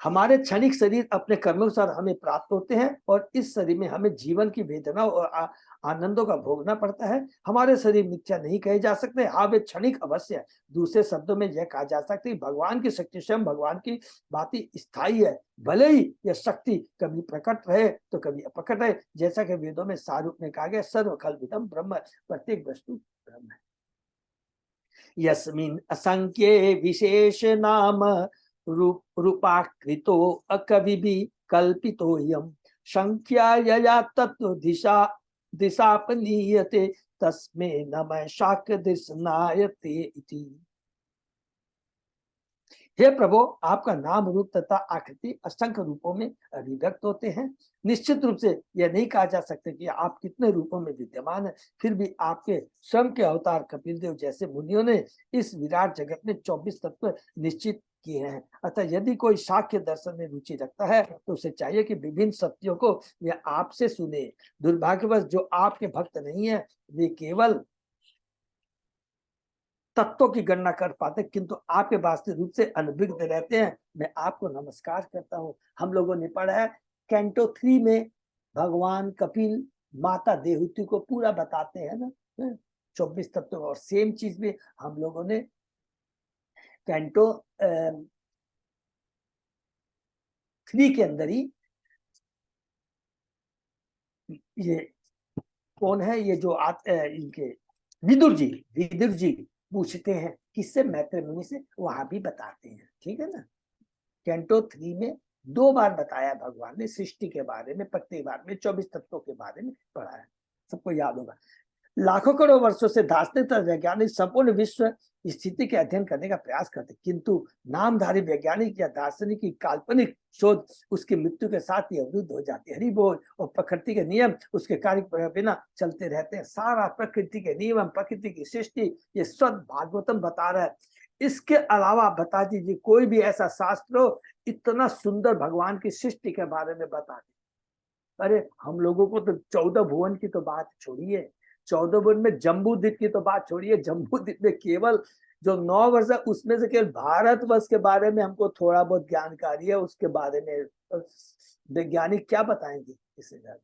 हमारे क्षणिक शरीर अपने कर्मानुसार हमें प्राप्त होते हैं और इस शरीर में हमें जीवन की वेदनाओं और आनंदों का भोगना पड़ता है। हमारे शरीर मिथ्या नहीं कहे जा सकते, हाँ वे क्षणिक अवश्य है। दूसरे शब्दों में यह कहा जा सकता है भगवान की शक्ति स्वयं भगवान की बातें स्थायी है, भले ही यह शक्ति कभी प्रकट रहे तो कभी अप्रकट रहे। जैसा कि वेदों में सारूप में कहा गया, सर्व कल्पितम ब्रह्म, प्रत्येक वस्तु ब्रह्म है। यस्मिन् असंख्ये विशेष नाम रूपाकृतो अकविभि कल्पितोऽयं संख्या यया तत्व दिशापनीयते तस्मै नमः शाकदृशनायते इति। हे प्रभु, आपका नाम रूप तथा आकृति असंख्य रूपों में अभिव्यक्त होते हैं। निश्चित रूप से यह नहीं कहा जा सकता कि आप कितने रूपों में विद्यमान हैं। फिर भी आपके स्वयं के अवतार कपिल देव जैसे मुनियों ने इस विराट जगत में 24 तत्व निश्चित किए हैं। अतः यदि कोई शाक्य दर्शन में रुचि रखता है तो उसे चाहिए कि विभिन्न सत्यों को यह आपसे सुने। दुर्भाग्यवश जो आपके भक्त नहीं है वे केवल तत्वों की गणना कर पाते, किंतु आपके वास्तविक रूप से अनभिज्ञ रहते हैं। मैं आपको नमस्कार करता हूँ। हम लोगों ने पढ़ा है कैंटो 3 में भगवान कपिल माता देवहूति को पूरा बताते हैं ना 24 तत्व। और सेम चीज भी हम लोगों ने कैंटो 3 के अंदर ही, ये कौन है ये जो इनके विदुर जी पूछते हैं किससे, मैत्रेय मुनि से, वहां भी बताते हैं। ठीक है ना। कैंटो 3 में 2 बार बताया भगवान ने सृष्टि के बारे में, प्रत्येक बार में 24 तत्वों के बारे में पढ़ा है, सबको याद होगा। लाखों करोड़ वर्षों से दार्शनिक वैज्ञानिक संपूर्ण विश्व स्थिति के अध्ययन करने का प्रयास करते, किंतु नामधारी वैज्ञानिक या दार्शनिक की काल्पनिक शोध उसकी मृत्यु के साथ ही अवरुद्ध हो जाती है। हरि बोल। और प्रकृति के नियम उसके कार्य बिना चलते रहते हैं। सारा प्रकृति के नियम, प्रकृति की सृष्टि, ये स्वयं भागवतम बता रहा है। इसके अलावा बता दीजिए कोई भी ऐसा शास्त्र हो इतना सुंदर भगवान की सृष्टि के बारे में बता दे। अरे हम लोगों को तो 14 भुवन की तो बात छोड़िए, 14 भुवन में जम्बू द्वीप की तो बात छोड़िए। जम्बू द्वीप में केवल जो 9 वर्ष है उसमें से केवल भारतवर्ष के बारे में हमको थोड़ा बहुत जानकारी है। उसके बारे में वैज्ञानिक क्या बताएंगे इससे ज्यादा।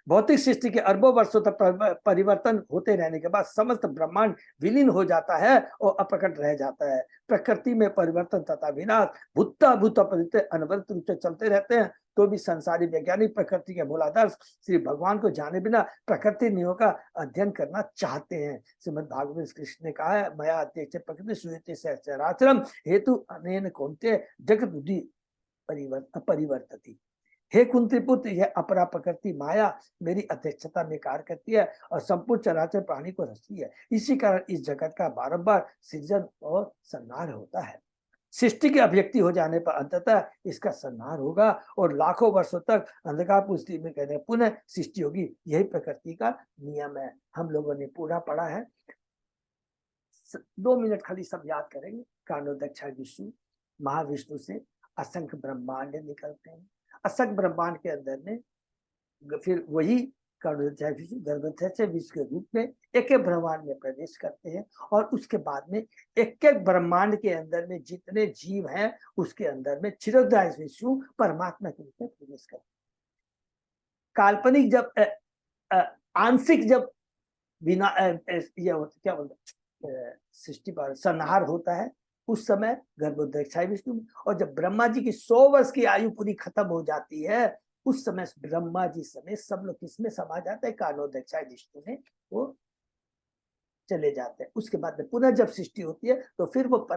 भौतिक सृष्टि के अरबों वर्षों तक परिवर्तन होते रहने के बाद समस्त ब्रह्मांड विलीन हो जाता है और अप्रकट रह जाता है। प्रकृति में परिवर्तन तथा विनाश भूत अनवरत रूप से चलते रहते हैं। तो भी संसारी वैज्ञानिक प्रकृति के मूलाधार श्री भगवान को जाने बिना प्रकृति नियमों का अध्ययन करना चाहते हैं। श्रीमद् भागवत कृष्ण ने कहा है, मया अध्यक्ष प्रकृति सुयते सहचराचरम हेतु अनेन कौन्तेय जगत बुद्धि परिवर्तती। हे कुंती पुत्र, यह अपरा प्रकृति माया मेरी अध्यक्षता में कार्य करती है और संपूर्ण चराचर प्राणी को रचती है। इसी कारण इस जगत का बारंबार सृजन और संहार होता है। सृष्टि की अभिव्यक्ति हो जाने पर अंततः इसका संहार होगा और लाखों वर्षों तक अंधकार पुष्टि में कहने पुनः सृष्टि होगी। यही प्रकृति का नियम है। हम लोगों ने पूरा पढ़ा है। 2 मिनट खाली सब याद करेंगे। कारणोदक्षा विष्णु, महाविष्णु से असंख्य ब्रह्मांड निकलते हैं। असंख्य ब्रह्मांड के अंदर में फिर वही कारणोदक्षा विष्णु गर्भोदक्षा विष्णु के रूप में एक एक ब्रह्मांड में प्रवेश करते हैं और उसके बाद में एक एक ब्रह्मांड के अंदर में जितने जीव हैं उसके अंदर में क्षीरोदय विष्णु परमात्मा के रूप में प्रवेश करते हैं। काल्पनिक जब आंशिक जब बिना ये क्या बोलते सृष्टि पर संहार होता है उस समय गर्भोदक्षा विष्णु, और जब ब्रह्मा जी की 100 वर्ष की आयु पूरी खत्म हो जाती है उस समय ब्रह्मा जी समेत सब लोग किसमें समा जाते हैं, कारणोदक्षा विष्णु में वो चले जाते हैं। उसके बाद में पुनः जब सृष्टि होती है तो फिर वो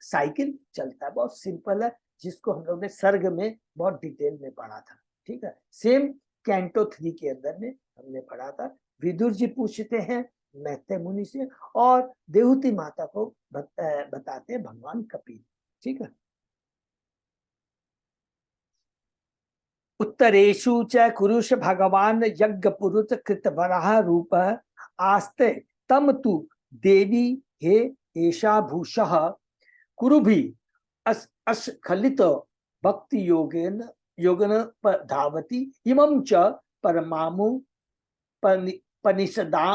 साइकिल चलता है। बहुत सिंपल है, जिसको हम लोग ने सर्ग में बहुत डिटेल में पढ़ा था। ठीक है, सेम कैंटो 3 के अंदर में हमने पढ़ा था। विदुर जी पूछते हैं मैत्रेय मुनि से और देवहूति माता को बताते हैं भगवान कपिल। ठीक है, उत्तरेषु च कुरुष भगवान यज्ञ पुरुष कृत वराह रूप आस्ते तम तु देवी हे एषा भूषः कुरुभि अस्खलित भक्ति योगन धावति इमं च परमामु पनिषदा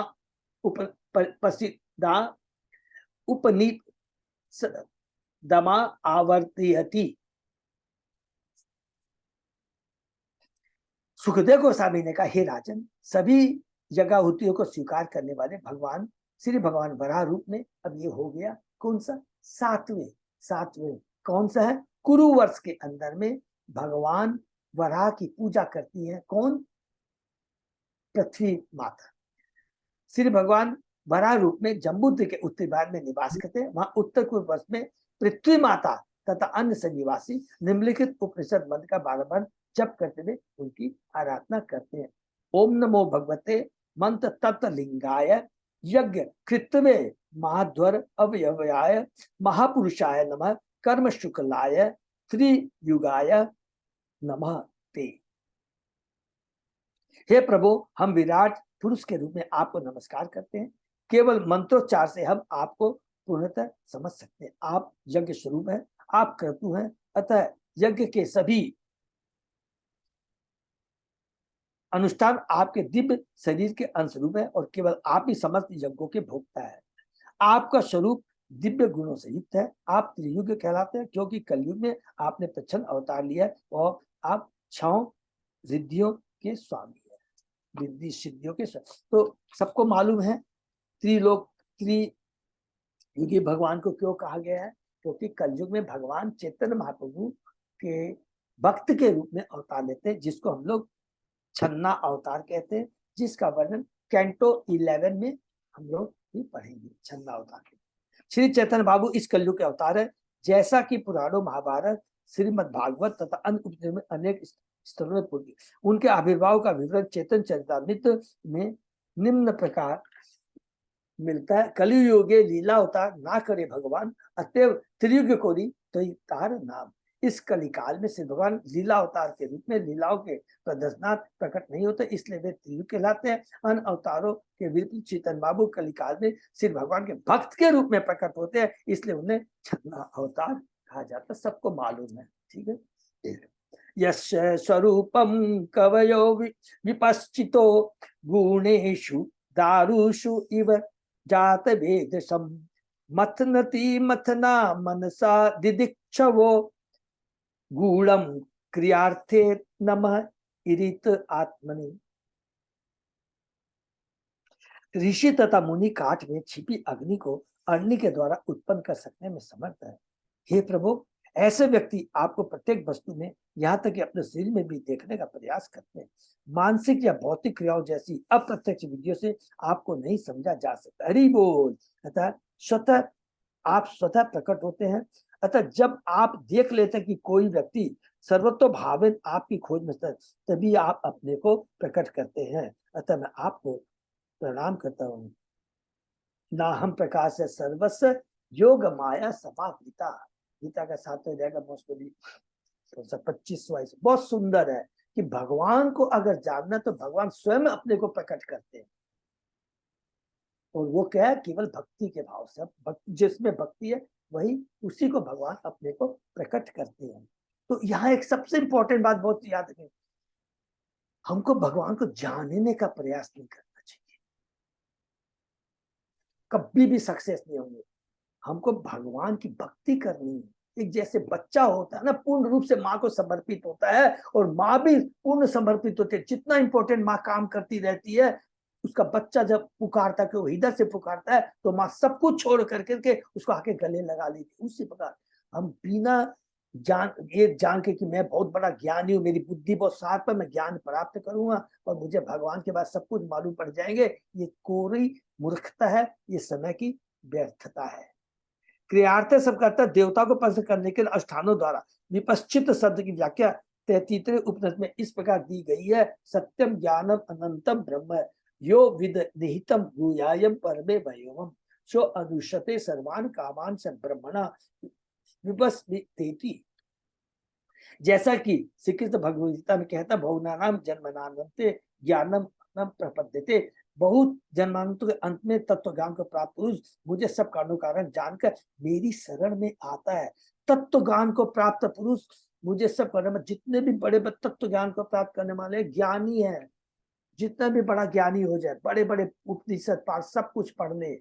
उपनिषदा उपनिषदमा आवर्तयति। सुखदेव गोस्वामी ने कहा, हे राजन, सभी जगहुतियों को स्वीकार करने वाले भगवान श्री भगवान वराह रूप में अब ये हो गया। कौन सा? सातवें कौन सा है? कुरु वर्ष के अंदर में भगवान वराह की पूजा करती है। कौन? पृथ्वी माता। श्री भगवान वराह रूप में जम्बूद्वीप के उत्तरी भाग में निवास करते हैं। वहां उत्तर पूर्व वर्ष में पृथ्वी माता तथा अन्य से निवासी निम्नलिखित उपनिषद मंत्र का बार जप करते हुए उनकी आराधना करते हैं। ओम नमो भगवते मंत्र तत्व लिंगाय यज्ञ कृतवे महाध्वर अवयवाय महापुरुषाय नमः कर्म शुक्लाय त्रियुगाय नमः ते। हे प्रभु, हम विराट पुरुष के रूप में आपको नमस्कार करते हैं। केवल मंत्रोच्चार से हम आपको पूर्णतः समझ सकते हैं। आप यज्ञ स्वरूप हैं, आप क्रतु हैं, अतः यज्ञ के सभी अनुष्ठान आपके दिव्य शरीर के अंशरूप है और केवल आप ही समस्त यज्ञों के भोक्ता है। आपका स्वरूप दिव्य गुणों से युक्त है। आप त्रियुग कहलाते हैं क्योंकि कलयुग में आपने प्रच्छन्न अवतार लिया है और आप 6 रिद्धियों के स्वामी है, रिद्धि सिद्धियों के स्वामी। तो सबको मालूम है त्रियुगी भगवान को क्यों कहा गया है, क्योंकि कलयुग में भगवान चैतन्य महाप्रभु के भक्त के रूप में अवतार लेते हैं, जिसको हम लोग छन्ना अवतार कहते हैं, जिसका वर्णन कैंटो 11 में हम लोग भी पढ़ेंगे। छन्ना अवतार के श्री चैतन्य बाबू इस कलयुग के अवतार है। जैसा कि पुराणों, महाभारत, श्रीमद् भागवत तथा अन्य उपनिषद में अनेक स्थलों में पूर्व उनके आविर्भाव का विवरण चैतन्य चरितामृत में निम्न प्रकार मिलता है। कलियुगे लीला अवतार ना करे भगवान, अतएव त्रियुग कोरी तो तार नाम। इस कलिकाल में श्री भगवान लीला अवतार के रूप में लीलाओं के प्रदर्शनार्थ प्रकट नहीं होते, इसलिए वे त्रियुग कहलाते हैं। अन्य अवतारों के विपरीत चैतन्य बाबू कलिकाल में श्री भगवान के भक्त के रूप में प्रकट होते हैं, इसलिए उन्हें छन्ना अवतार कहा जाता है। सबको मालूम है। ठीक है। यश स्वरूपम कवयो विपश्चितो गुणेषु दारुषु इव जात भेदसम मथनति मथना मनसा दिदिक्षवो गूढ़म क्रियार्थे नमः इरित आत्मनि। ऋषि तथा मुनि काठ में छिपी अग्नि को अग्नि के द्वारा उत्पन्न कर सकने में समर्थ है। हे प्रभु, ऐसे व्यक्ति आपको प्रत्येक वस्तु में, यहाँ तक कि अपने शरीर में भी देखने का प्रयास करते हैं। मानसिक या भौतिक क्रियाओं जैसी अप्रत्यक्ष विधियों से आपको नहीं समझा जा सकता। हरि बोल। अतः आप स्वतः प्रकट होते हैं। अतः जब आप देख लेते हैं कि कोई व्यक्ति सर्वतोभावेन आपकी खोज में तभी आप अपने को प्रकट करते हैं। अतः मैं आपको प्रणाम करता हूँ। ना हम प्रकाश है सर्वस्व योग माया समावृता, गीता का 7वां अध्याय का मोस्टली 25वां। बहुत सुंदर है कि भगवान को अगर जानना तो भगवान स्वयं अपने को प्रकट करते हैं, और वो क्या है, केवल भक्ति के भाव से। जिसमें भक्ति है वही, उसी को भगवान अपने को प्रकट करते हैं। तो यहाँ एक सबसे इंपॉर्टेंट बात बहुत याद रखें, हमको भगवान को जानने का प्रयास नहीं करना चाहिए, कभी भी सक्सेस नहीं होंगे। हमको भगवान की भक्ति करनी है। एक जैसे बच्चा होता है ना, पूर्ण रूप से माँ को समर्पित होता है, और माँ भी पूर्ण समर्पित होती है। जितना इंपॉर्टेंट माँ काम करती रहती है, उसका बच्चा जब पुकारता है, हृदय से पुकारता है, तो माँ सब कुछ छोड़ करके उसको आके गले लगा लेती। उसी प्रकार हम बिना ये जान के कि मैं बहुत बड़ा ज्ञानी हूँ, मेरी बुद्धि बहुत शार्प है, मैं ज्ञान प्राप्त करूंगा और मुझे भगवान के बाद सब कुछ मालूम पड़ जाएंगे, ये कोरी मूर्खता है, ये समय की व्यर्थता है। क्रियार्थ सब करता है देवता को प्रसन्न करने के लिए अनुष्ठानों द्वारा। विपश्चित शब्द की व्याख्या 33वें उपनिषद में इस प्रकार दी गई है, सत्यम ज्ञानम अनंतम ब्रह्म यो विद निहितम गुह्यायम परमे भयोम सो अनुष्यते सर्वान कामान स ब्रह्मणा विपस्थिति। जैसा कि श्री कृष्ण भगवद गीता में कहता, बहुनानाम जन्मनान्ते ज्ञानम प्रपद्यते, बहुत जन्मांतों के अंत में तत्व ज्ञान को प्राप्त पुरुष मुझे सब कारणों कारण जानकर मेरी शरण में आता है। तत्व ज्ञान को प्राप्त पुरुष मुझे सब कारण में, जितने भी बड़े तत्व ज्ञान को प्राप्त करने वाले ज्ञानी है, जितना भी बड़ा ज्ञानी हो जाए, बड़े बड़े उपनिषद पाठ सब कुछ पढ़ ले,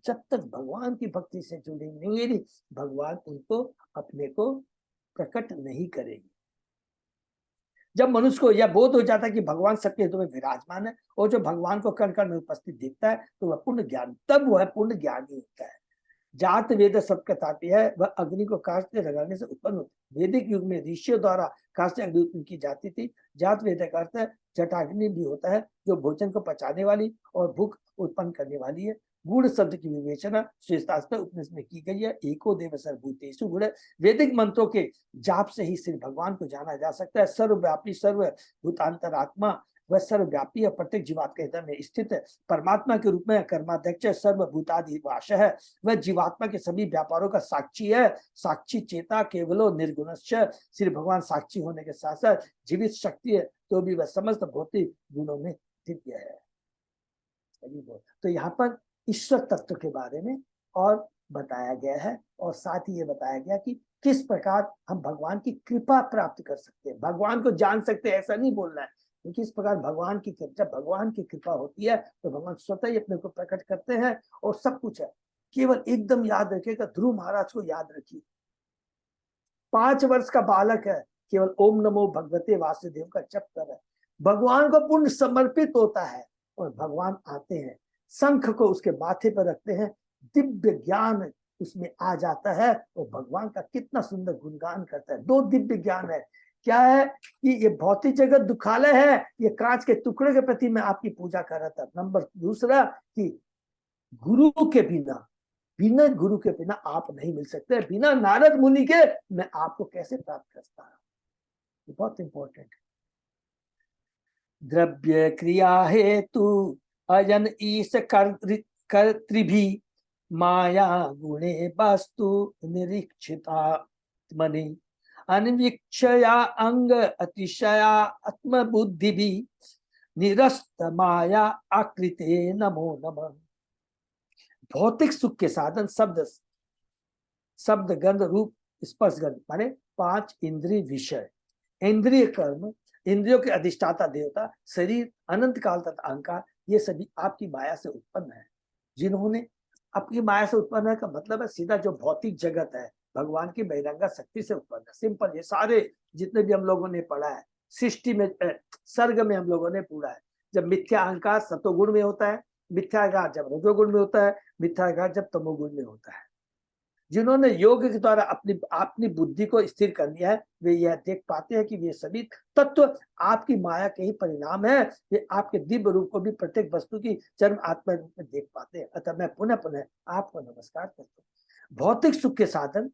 जब तक भगवान की भक्ति से जुड़ी नहीं है, भगवान उनको अपने को प्रकट नहीं करेगी। जब मनुष्य को यह बोध हो जाता है कि भगवान सबके हृदय में विराजमान है, और जो भगवान को कण कण में उपस्थित दिखता है, तो वह पूर्ण ज्ञान, तब वह पूर्ण ज्ञानी होता है। जात वेद शब्द का तात्पर्य है वह अग्नि को काष्ठ से रगड़ने से उत्पन्न होती। वैदिक युग में ऋषियों द्वारा काष्ठ से अग्नि उत्पन्न की जाती थी। जात वेद का अर्थ है जटाग्नि भी होता है, जो भोजन को पचाने वाली और भूख उत्पन्न करने वाली है। गुण शब्द की विवेचना श्वेतास्त्र उपनिषद में की गई है, एको देव सर्वभूतेषु गुण। वैदिक मंत्रों के जाप से ही सिर्फ भगवान को जाना जा सकता है। सर्वव्यापी सर्वभूतांतरात्मा, वह सर्वव्यापी है, प्रत्येक जीवात्मा के हृदय में स्थित है। परमात्मा के रूप में कर्माध्यक्ष सर्वभूताधिवास है, वह जीवात्मा के सभी व्यापारों का साक्षी है। साक्षी चेता केवलो निर्गुणश्च, श्री भगवान साक्षी होने के साथ साथ जीवित शक्ति है, तो भी वह समस्त भौतिक गुणों में दिव्य है। तो यहाँ पर ईश्वर तत्व के बारे में और बताया गया है, और साथ ही ये बताया गया कि किस प्रकार हम भगवान की कृपा प्राप्त कर सकते हैं, भगवान को जान सकते हैं, ऐसा नहीं बोलना है। क्योंकि इस प्रकार भगवान की, जब भगवान की कृपा होती है तो भगवान स्वतः ही अपने को प्रकट करते हैं, और सब कुछ है। केवल एकदम याद रखिएगा, ध्रुव महाराज को याद रखिए, 5 वर्ष का बालक है, केवल ओम नमो भगवते वासुदेव का जप कर रहा है, भगवान को पूर्ण समर्पित होता है, और भगवान आते हैं, शंख को उसके माथे पर रखते हैं, दिव्य ज्ञान उसमें आ जाता है, और भगवान का कितना सुंदर गुणगान करता है। 2 दिव्य ज्ञान है, क्या है कि ये भौतिक जगत दुखालय है, ये कांच के टुकड़े के प्रति मैं आपकी पूजा कर रहा था। नंबर दूसरा कि गुरु के बिना गुरु के बिना आप नहीं मिल सकते, बिना नारद मुनि के मैं आपको कैसे प्राप्त करता हूं, ये बहुत इंपॉर्टेंट है। द्रव्य क्रिया हेतु अयन ईश कर्तृभि माया गुणे वास्तु निरीक्षिता मनि अनवीक्षया अंग अतिशया आत्मबुद्धि भी निरस्त माया आकृते नमो नमः। भौतिक सुख के साधन शब्द गंध रूप स्पर्श गंध माने 5 इंद्रिय विषय, इंद्रिय कर्म, इंद्रियों के अधिष्ठाता देवता, शरीर, अनंत काल तथा अहंकार, ये सभी आपकी माया से उत्पन्न है। जिन्होंने आपकी माया से उत्पन्न है का मतलब है सीधा जो भौतिक जगत है भगवान की बहिरंगा शक्ति से उत्पन्न है। सिंपल, ये सारे जितने भी हम लोगों ने पढ़ा है सृष्टि में, सर्ग में हम लोगों ने पढ़ा है, जब मिथ्या अहंकार सतोगुण में होता है, मिथ्या अहंकार जब रजोगुण में होता है, मिथ्या अहंकार जब तमोगुण में होता है। जिन्होंने योग के द्वारा अपनी बुद्धि को स्थिर कर लिया है, वे यह देख पाते हैं कि ये सभी तत्व आपकी माया के ही परिणाम है। वे आपके दिव्य रूप को भी प्रत्येक वस्तु की चरम आत्मा रूप में देख पाते हैं। अतः मैं पुनः पुनः आपको नमस्कार करता हूँ। भौतिक सुख के साधन,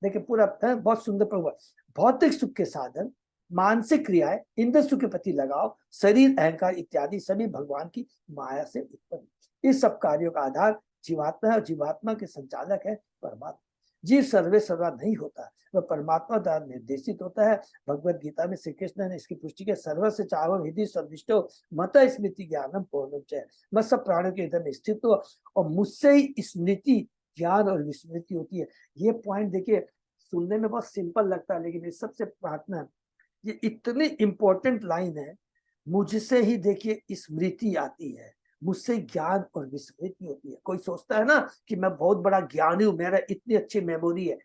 देखिए पूरा बहुत सुंदर प्रभाव। भौतिक सुख के साधन, मानसिक क्रियाएं, इंद्र सुख के प्रति लगाव, शरीर, अहंकार इत्यादि सभी भगवान की माया से उत्पन्न। इस सब कार्यों का आधार जीवात्मा है, और जीवात्मा के संचालक है परमात्मा। जीव सर्वे सर्वा नहीं होता, वह परमात्मा द्वारा निर्देशित होता है। भगवत गीता में श्री कृष्ण ने इसकी पुष्टि की, सर्वस्य चाहो हृदय सदृष्टो मत स्मृति ज्ञानम पूर्णम च, मैं सब प्राणियों के हृदय में स्थित हो और मुझसे ही स्मृति ज्ञान और विस्मृति होती है। ये पॉइंट देखिए, सुनने में बहुत सिंपल लगता है, लेकिन ये सबसे प्रार्थना, ये इतनी इंपॉर्टेंट लाइन है। मुझसे ही देखिए स्मृति आती है, मुझसे ज्ञान और विस्मृति होती है। कोई सोचता है ना कि मैं बहुत बड़ा ज्ञानी हूं, मेरा इतनी अच्छी मेमोरी है,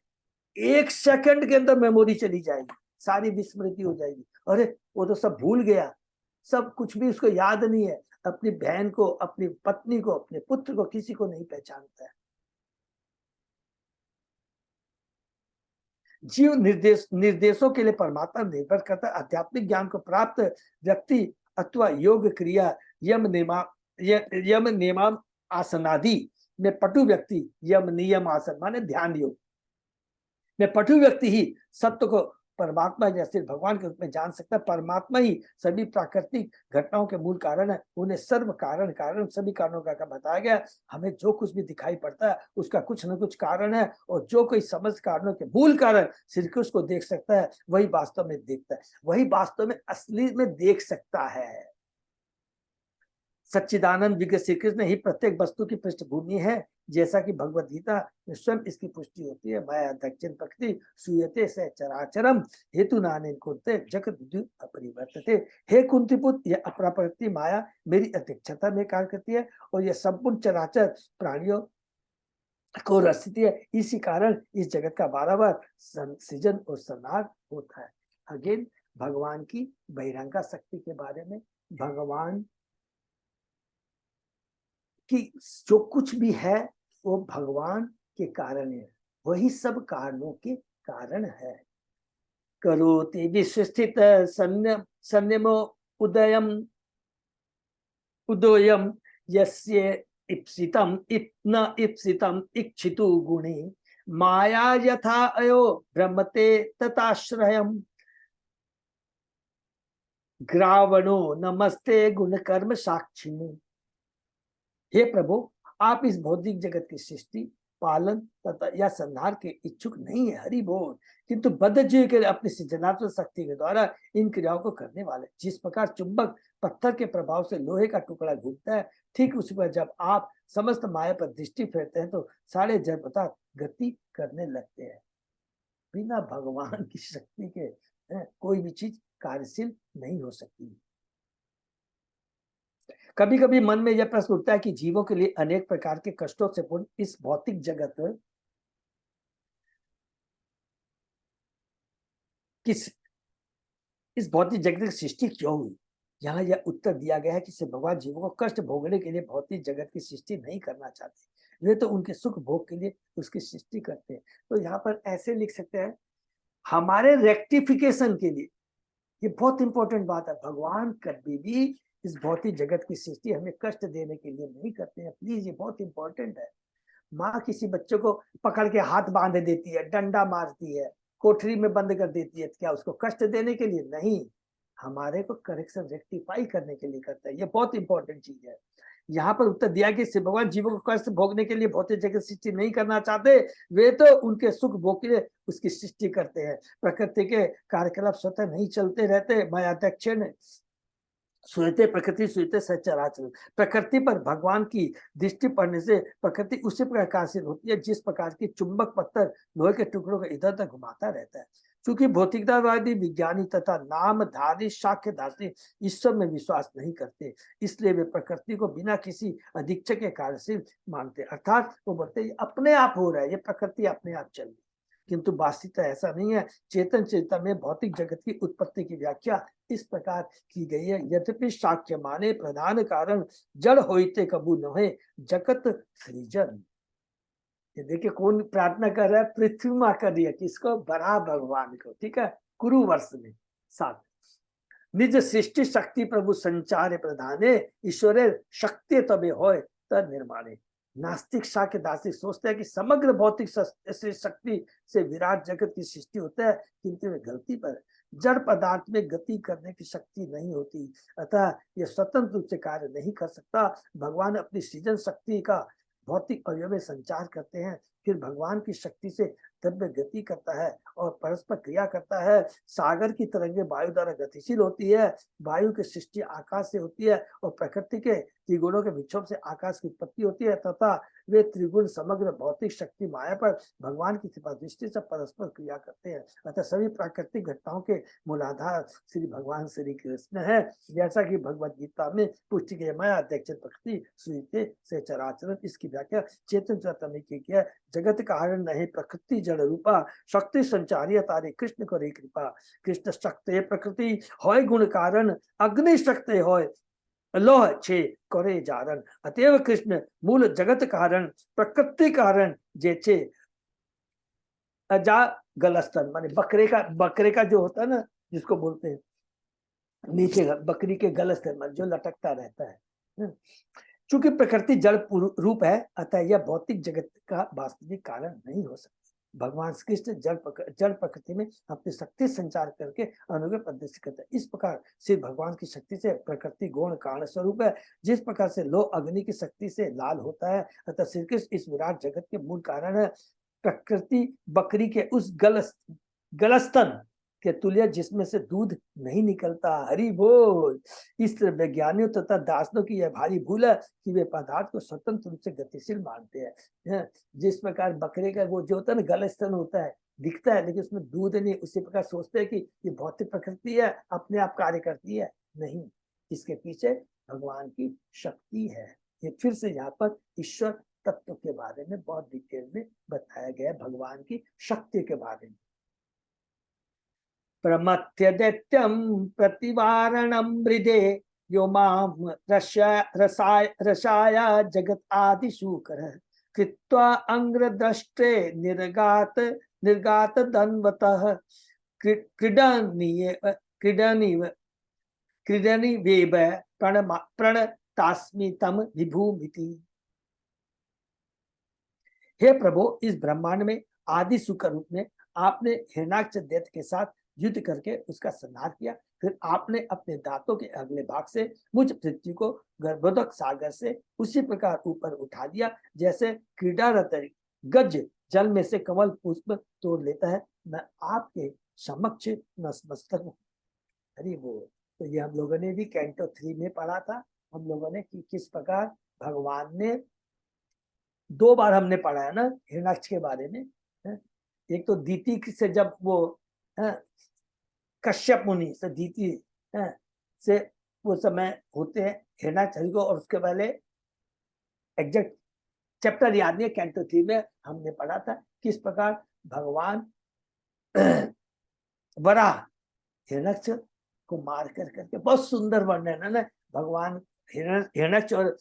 1 सेकंड के अंदर मेमोरी चली जाएगी, सारी विस्मृति हो जाएगी। अरे वो तो सब भूल गया, सब कुछ भी उसको याद नहीं है, अपनी बहन को, अपनी पत्नी को, अपने पुत्र को, किसी को नहीं पहचानता है। जीव निर्देशों के लिए परमात्मा निर्भर करता है। आध्यात्मिक ज्ञान को प्राप्त व्यक्ति अथवा योग क्रिया यम नियम आसनादि में पटु व्यक्ति, यम नियम आसन माने ध्यान योग में पटु व्यक्ति ही सत्य को परमात्मा जैसे भगवान के रूप में जान सकता है। परमात्मा ही सभी प्राकृतिक घटनाओं के मूल कारण है, उन्हें सर्व कारण सभी कारणों का बताया गया। हमें जो कुछ भी दिखाई पड़ता है उसका कुछ न कुछ कारण है, और जो कोई समस्त कारणों के मूल कारण श्री कृष्ण को देख सकता है, वही वास्तव में देखता है, वही वास्तव में असली में देख सकता है। सच्चिदानंद विग्रह श्री कृष्ण ही प्रत्येक वस्तु की पृष्ठभूमि है, जैसा कि भगवत गीता में स्वयं इसकी पुष्टि होती है। माया दक्षिण प्रकृति सूयते से चराचरम हेतु नानेन कुंते जगत विद्युत अपरिवर्तते। हे कुंतीपुत, यह अपराप्रकृति माया मेरी अध्यक्षता में कार्य करती है, और यह संपूर्ण चराचर प्राणियों को रचती है। इसी कारण इस जगत का बार-बार सृजन और संहार होता है। अगेन भगवान की बहिरंगा शक्ति के बारे में, भगवान कि जो कुछ भी है वो भगवान के कारण है, वही सब कारणों के कारण है। करोति विस्थित संयमो उदयम यस्य इप्सितम न इप्सितम इच्छितु गुणी माया यथा अयो भ्रमते तथाश्रयम् ग्रावणो नमस्ते गुण कर्म साक्षिणी। हे प्रभु, आप इस भौतिक जगत की सृष्टि, पालन तथा या संहार के इच्छुक नहीं है, हरि बोल, किंतु बद्ध जीव के लिए अपनी सृजनात्मक शक्ति के द्वारा इन क्रियाओं को करने वाले। जिस प्रकार चुंबक पत्थर के प्रभाव से लोहे का टुकड़ा घूमता है, ठीक उसी पर जब आप समस्त माया पर दृष्टि फेरते हैं तो सारे जड़ पदार्थ गति करने लगते हैं। बिना भगवान की शक्ति के कोई भी चीज कार्यशील नहीं हो सकती। कभी कभी मन में यह प्रश्न उठता है कि जीवों के लिए अनेक प्रकार के कष्टों से पूर्ण इस भौतिक जगत की सृष्टि क्यों हुई। यहाँ यह उत्तर दिया गया है कि भगवान जीवों को कष्ट भोगने के लिए भौतिक जगत की सृष्टि नहीं करना चाहते, वे तो उनके सुख भोग के लिए उसकी सृष्टि करते हैं। तो यहाँ पर ऐसे लिख सकते हैं, हमारे रेक्टिफिकेशन के लिए। ये बहुत इंपॉर्टेंट बात है। भगवान कभी भी इस भौतिक जगत की सृष्टि हमें कष्ट देने के लिए नहीं करते हैं। प्लीज, ये बहुत इंपॉर्टेंट है। माँ किसी बच्चे को पकड़ के हाथ बांध देती है, डंडा मारती है, कोठरी में बंद कर देती है, क्या उसको कष्ट देने के लिए? नहीं, हमारे को करेक्शन रेक्टिफाई करने के लिए करता है। ये बहुत इंपॉर्टेंट चीज है। यहाँ पर उत्तर दिया कि भगवान जीवों को कष्ट भोगने के लिए भौतिक जगत सृष्टि नहीं करना चाहते, वे तो उनके सुख भोग के लिए उसकी सृष्टि करते हैं। प्रकृति के कार्यकलाप स्वतः नहीं चलते रहते। माया दक्षिण सुयते प्रकृति सुयते सचराचर। प्रकृति पर भगवान की दृष्टि पड़ने से प्रकृति उसी प्रकार से होती है जिस प्रकार की चुंबक पत्थर लोहे के टुकड़ों को इधर उधर घुमाता रहता है। क्योंकि भौतिकतावादी विज्ञानी तथा नामधारी साक्ष्यधारी ईश्वर में विश्वास नहीं करते, इसलिए वे प्रकृति को बिना किसी अधीक्षक के कार्य से मानते, अर्थात वो बोलते अपने आप हो रहा है, ये प्रकृति अपने आप चल रही। किंतु वास्तविकता ऐसा नहीं है। चेतन चेतना में भौतिक जगत की उत्पत्ति की व्याख्या इस प्रकार की गई है, यद्यपि साक्ष्य माने प्रधान कारण जड़ होते कबू नहे जगत सृजन। ये देखिए कौन प्रार्थना कर रहा है, पृथ्वी माँ कर रही है, किसको? बड़ा भगवान को। ठीक है, कुरु वर्ष में 7 निज सृष्टि शक्ति प्रभु संचार प्रधाने ईश्वरे शक्ति तबे होय तद निर्माणे। नास्तिक शाक्य दार्शनिक सोचते हैं कि समग्र भौतिक शक्ति से विराट जगत की सृष्टि होता है, किंतु वे गलती पर जड़ पदार्थ में गति करने की शक्ति नहीं होती, अतः यह स्वतंत्र रूप से कार्य नहीं कर सकता। भगवान अपनी सृजन शक्ति का भौतिक अवयव में संचार करते हैं, फिर भगवान की शक्ति से द्रव्य गति करता है और परस्पर क्रिया करता है। सागर की तरंगे वायु द्वारा गतिशील होती है, वायु की सृष्टि आकाश से होती है और प्रकृति के त्रिगुणों के विक्षोभ से आकाश की उत्पत्ति होती है तथा वे त्रिगुण समग्र भौतिक शक्ति माया पर भगवान की कृपा दृष्टि से परस्पर क्रिया करते हैं। अतः सभी प्राकृतिक घटनाओं के मूलाधार श्री भगवान श्री कृष्ण है। जैसा कि भगवद गीता में पुष्टि के माया अध्यक्ष प्रकृति सुईते से चराचरण, इसकी व्याख्या चेतन चेतन ने की है। जगत कारण नहीं प्रकृति जड़ रूपा, शक्ति संचारी तारे कृष्ण करे कृपा। कृष्ण शक्ति प्रकृति होय गुण कारण, अग्नि शक्ति होय लोह छे करे जारण। अतएव कृष्ण मूल जगत कारण, प्रकृति कारण जे छे अजा गलस्तन, माने बकरे का जो होता है ना, जिसको बोलते हैं नीचे बकरी के गलस्तन जो लटकता रहता है। चूंकि प्रकृति जड़ रूप है अतः यह भौतिक जगत का वास्तविक कारण नहीं हो सकता। भगवान श्री कृष्ण जड़ प्रकृति में अपनी शक्ति संचार करके अनुग्रह प्रदर्शित करते हैं। इस प्रकार श्री भगवान की शक्ति से प्रकृति गौण कारण स्वरूप है। जिस प्रकार से लोह अग्नि की शक्ति से लाल होता है अतः श्री कृष्ण इस विराट जगत के मूल कारण है। प्रकृति बकरी के उस गलस्तन के तुल्य जिसमें से दूध नहीं निकलता। हरि बोल। इस तरह वैज्ञानिकों तथा दार्शनिकों की यह भारी भूल है कि वे पदार्थ को स्वतंत्र रूप से गतिशील मानते हैं। जिस प्रकार बकरे का वो जो होता है ना गलस्तन होता है, दिखता है लेकिन उसमें दूध नहीं, उसी प्रकार सोचते हैं कि ये भौतिक प्रकृति है, अपने आप कार्य करती है। नहीं, इसके पीछे भगवान की शक्ति है। ये फिर से यहाँ पर ईश्वर तत्व के बारे में बहुत डिटेल में बताया गया है, भगवान की शक्ति के बारे में। प्रमथ्य दैत्यं प्रतिवारणं मृदे यो मां रसाया जगत आदि शूकर कृत्वा अंग्रदष्टे निर्गात दन्वतः क्रीडनीवेव प्रणतास्मि तम विभूमिति। हे प्रभु, इस ब्रह्मांड में आदि शुक्र रूप में आपने हिरण्याक्ष दैत्य के साथ युद्ध करके उसका संहार किया। फिर आपने अपने दांतों के अगले भाग से मुझ पृथ्वी को गर्भोदक सागर से उसी प्रकार ऊपर उठा दिया जैसे क्रीडारत गज जल में से कमल पुष्प तोड़ लेता है। मैं आपके समक्ष नतमस्तक हूं। हरि बोल। तो ये हम लोगों ने भी कैंटो 3 में पढ़ा था। हम लोगों ने कि किस प्रकार भगवान ने 2 बार हमने पढ़ा है ना हिरण्याक्ष के बारे में। एक तो दीति से जब वो कश्यप मुनि से दीति से वो समय होते हैं हिरण्याक्ष को, और उसके पहले एग्जैक्ट चैप्टर याद नहीं है, कैंटो 3 में हमने पढ़ा था किस प्रकार भगवान वराह हिरण्याक्ष को मार कर करके, बहुत सुंदर वर्णन है ना भगवान हिरण्याक्ष और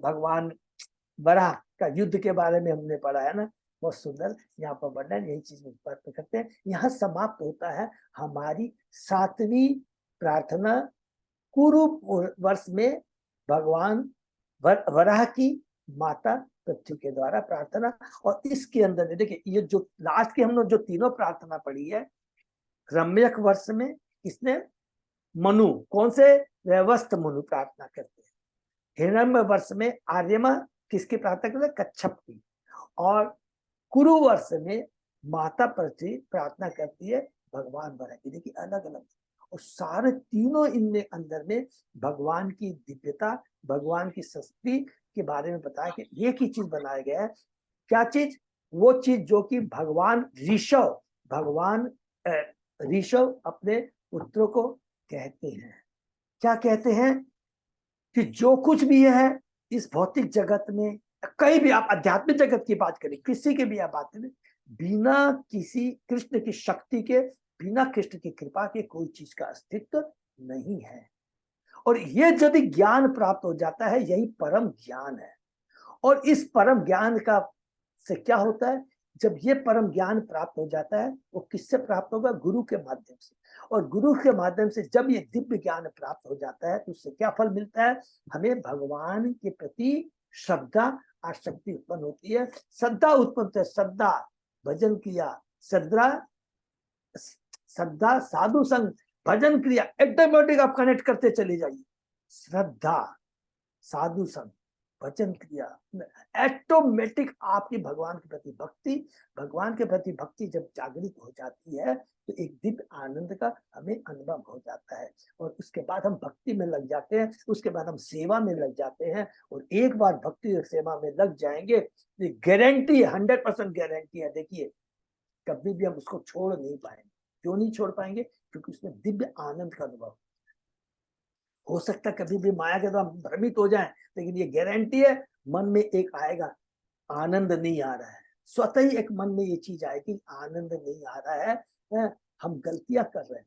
भगवान वराह का युद्ध के बारे में हमने पढ़ा है ना, बहुत सुंदर यहाँ पर वर्णन। यही चीज करते हैं। यहाँ समाप्त होता है हमारी 7वीं प्रार्थना कुरु वर्ष में भगवान वराह की माता पृथ्वी के द्वारा प्रार्थना। और इसके अंदर देखिए ये जो लास्ट की हम लोग जो तीनों प्रार्थना पढ़ी है, रम्यक वर्ष में किसने, मनु, कौन से, व्यवस्थ मनु प्रार्थना करते हैं। हिरण्य वर्ष में आर्यमा किसकी प्रार्थना करते हैं, कच्छप की। और कुरु वर्ष में माता पृथ्वी प्रार्थना करती है भगवान वराह की। देखिए अलग अलग, और सारे तीनों इनमें अंदर में भगवान की दिव्यता, भगवान की शक्ति के बारे में बताया कि एक ही चीज बनाया गया है। क्या चीज, वो चीज जो कि भगवान ऋषभ अपने पुत्रों को कहते हैं। क्या कहते हैं कि जो कुछ भी है इस भौतिक जगत में, कहीं भी आप आध्यात्मिक जगत की बात करें, किसी के भी आप बात करें, बिना किसी कृष्ण की शक्ति के, बिना कृष्ण की कृपा के कोई चीज का अस्तित्व नहीं है। और ये यदि ज्ञान प्राप्त हो जाता है, यही परम ज्ञान है। और इस परम ज्ञान का से क्या होता है, जब ये परम ज्ञान प्राप्त हो जाता है, वो किससे प्राप्त होगा, गुरु के माध्यम से। और गुरु के माध्यम से जब ये दिव्य ज्ञान प्राप्त हो जाता है तो उससे क्या फल मिलता है, हमें भगवान के प्रति श्रद्धा आसक्ति उत्पन्न होती है। श्रद्धा उत्पन्न होती है, श्रद्धा भजन किया, श्रद्धा साधु संग भजन क्रिया, ऑटोमेटिक आप कनेक्ट करते चले जाइए। श्रद्धा साधु संग भजन किया, ऑटोमेटिक आपकी भगवान के प्रति भक्ति जब जागृत हो जाती है तो एक दिव्य आनंद का हमें अनुभव हो जाता है। और उसके बाद हम भक्ति में लग जाते हैं, उसके बाद हम सेवा में लग जाते हैं। और एक बार भक्ति और सेवा में लग जाएंगे, ये गारंटी 100% गारंटी है। देखिए, कभी भी हम उसको छोड़ नहीं पाएंगे। क्यों नहीं छोड़ पाएंगे? क्योंकि उसमें दिव्य आनंद का अनुभव हो सकता है। कभी भी माया के तो हम भ्रमित हो जाएं, लेकिन ये गारंटी है, मन में एक आएगा, आनंद नहीं आ रहा है। स्वतः ही एक मन में ये चीज आएगी, आनंद नहीं आ रहा है, हम गलतियां कर रहे हैं।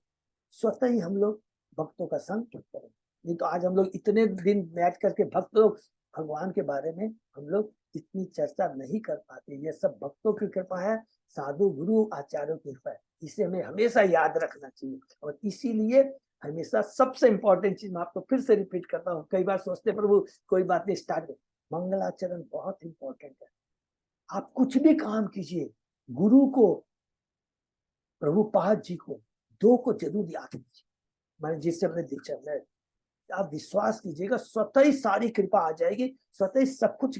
स्वतः ही हम लोग भक्तों का संग करें। नहीं तो आज हम लोग इतने दिन बैठ करके भक्त लोग भगवान के बारे में हम लोग इतनी चर्चा नहीं कर पाते। ये सब भक्तों की कृपा है, साधु गुरु आचार्यों की कृपा है। इसे हमें हमेशा याद रखना चाहिए। और इसीलिए हमेशा सबसे इंपॉर्टेंट चीज मैं आपको फिर से रिपीट करता हूँ। कई बार सोचते प्रभु कोई बात नहीं, स्टार्ट मंगलाचरण बहुत इंपॉर्टेंट है। आप कुछ भी काम कीजिए, गुरु को, प्रभुपाद जी को, दो को जरूर याद कीजिए। मैंने जिससे अपने दीक्षा में, आप विश्वास कीजिएगा, स्वतः ही सारी कृपा आ जाएगी। स्वतः ही सब कुछ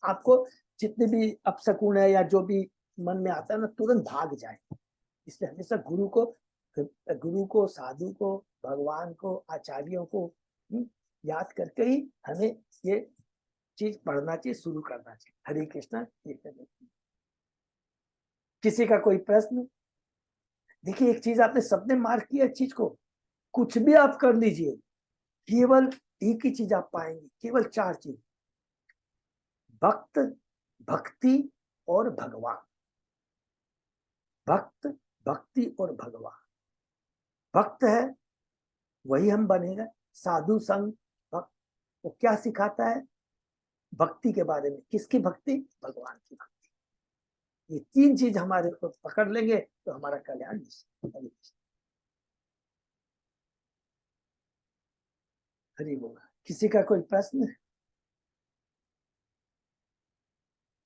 आपको, जितने भी अपशकुन है या जो भी मन में आता है ना, तुरंत भाग जाए। इसलिए हमेशा गुरु को, साधु को, भगवान को, आचार्यों को याद करके ही हमें ये चीज पढ़ना चाहिए, शुरू करना चाहिए। हरे कृष्णा। किसी का कोई प्रश्न? देखिए, एक चीज आपने सबने मार्क किया चीज को, कुछ भी आप कर लीजिए, केवल एक ही चीज आप पाएंगे, केवल 4 चीज, भक्त, भक्ति और भगवान। भक्त, भक्ति और भगवान। भक्त है वही हम बनेगा। साधु संग भक्त, वो क्या सिखाता है? भक्ति के बारे में। किसकी भक्ति? भगवान की भक्ति। ये 3 चीज हमारे को पकड़ लेंगे तो हमारा कल्याण निश्चित। हरि बोल। किसी का कोई प्रश्न?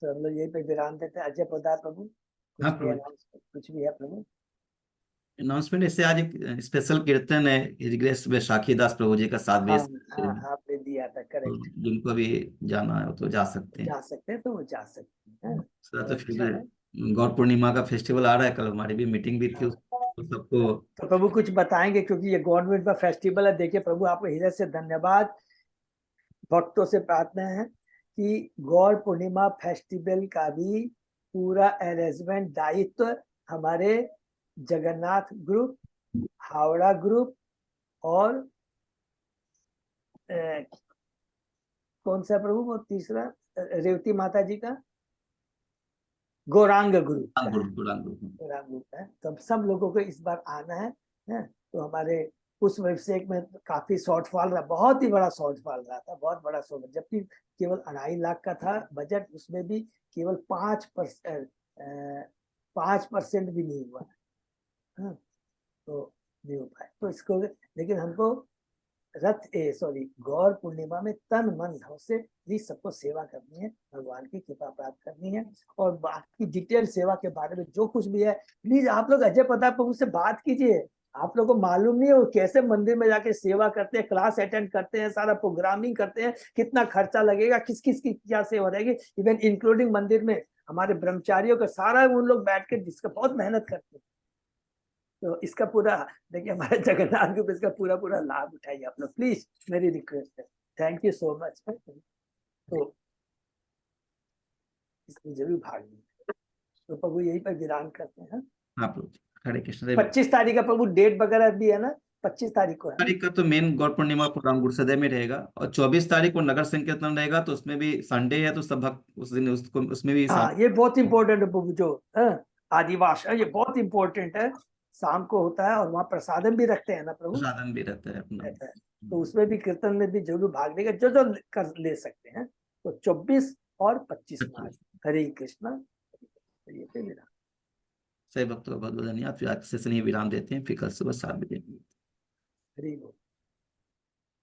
तो हम लोग यही पे विराम देते हैं। अजय प्रदार प्रभु, हाँ कुछ भी प्रभु। announce- कुछ भी है प्रभु? अनाउंसमेंट, इससे आज एक स्पेशल कीर्तन है, हिज ग्रेस वैशाखी दास प्रभु जी का 7 हाँ बजे। हाँ, आपने दिया था, तो करेक्ट। जिनको भी जाना है तो जा सकते हैं। जा सकते हैं तो वो जा सकते हैं। सर, तो तो अच्छा है। फिर गौर पूर्णिमा का फेस्टिवल आ रहा है, कल हमारी भी मीटिंग भी थी, हाँ। तो सबको। तो प्रभु कुछ बताएंगे, क्योंकि ये गवर्नमेंट का फेस्टिवल है। देखिए प्रभु, आपको हृदय से धन्यवाद। भक्तों से प्रार्थना है कि गौर पूर्णिमा फेस्टिवल का भी पूरा अरेंजमेंट दायित्व हमारे जगन्नाथ ग्रुप, हावड़ा ग्रुप और कौन सा प्रभु वो तीसरा, रेवती माता जी का, गौरांग ग्रुप का है। गौरांग ग्रुप का है। तो हम सब लोगों को इस बार आना है। तो हमारे उस वेबसाइट में काफी शॉर्टफॉल रहा, बहुत ही बड़ा शॉर्टफॉल रहा था, बहुत बड़ा शॉर्ट, जबकि केवल 2.5 लाख का था बजट, उसमें भी केवल 5% भी नहीं हुआ। हाँ, तो नहीं हो पाए तो इसको, लेकिन हमको गौर पूर्णिमा में तन मन धन से भी सबको सेवा करनी है, भगवान की कृपा प्राप्त करनी है। और बाकी डिटेल सेवा के बारे में जो कुछ भी है, प्लीज आप लोग अजय प्रताप प्रभु से बात कीजिए। आप लोगों को मालूम नहीं है वो कैसे मंदिर में जाके सेवा करते हैं, क्लास अटेंड करते हैं, सारा प्रोग्रामिंग करते हैं, कितना खर्चा लगेगा, किस किस की क्या सेवा रहेगी, इवन इंक्लूडिंग मंदिर में हमारे ब्रह्मचारियों का सारा उन लोग बैठ के जिसका बहुत मेहनत करते हैं। तो इसका पूरा, देखिए हमारे जगन्नाथ ग्रुप, इसका पूरा पूरा लाभ उठाइए आप लोग, प्लीज, मेरी रिक्वेस्ट है। Thank you so much. तो इसमें जरूर भाग लीजिए। तो प्रभु यही पर विराम करते हैं। हाँ प्रभु, हरे कृष्ण। 25 तारीख का प्रभु डेट वगैरह भी है ना? 25 तारीख को है ना? तारीख का तो मेन गौर पूर्णिमा प्रोग्राम गुरुसदय में रहेगा, और 24 तारीख को नगर संकीर्तन रहेगा, तो उसमें भी संडे है तो सब भक्त उस दिन उसको उसमें भी हाँ, ये बहुत इंपॉर्टेंट है प्रभु, जो आदिवास है, ये बहुत इंपॉर्टेंट है। शाम को होता है और वहाँ प्रसादम भी रखते हैं ना प्रभु? साधन भी रहता है अपना। रहता है। तो उसमें भी, कीर्तन में भी जरूर भाग लेगा जो जो कर ले सकते हैं। तो 24 और 25 मार्च। हरे कृष्णा। ये पे विराम। सही भक्तों का बहुत बहुत धन्यवाद। फिर आज सेशन ही विराम देते हैं, फिर कल सुबह 7 बजे। हरि बोल।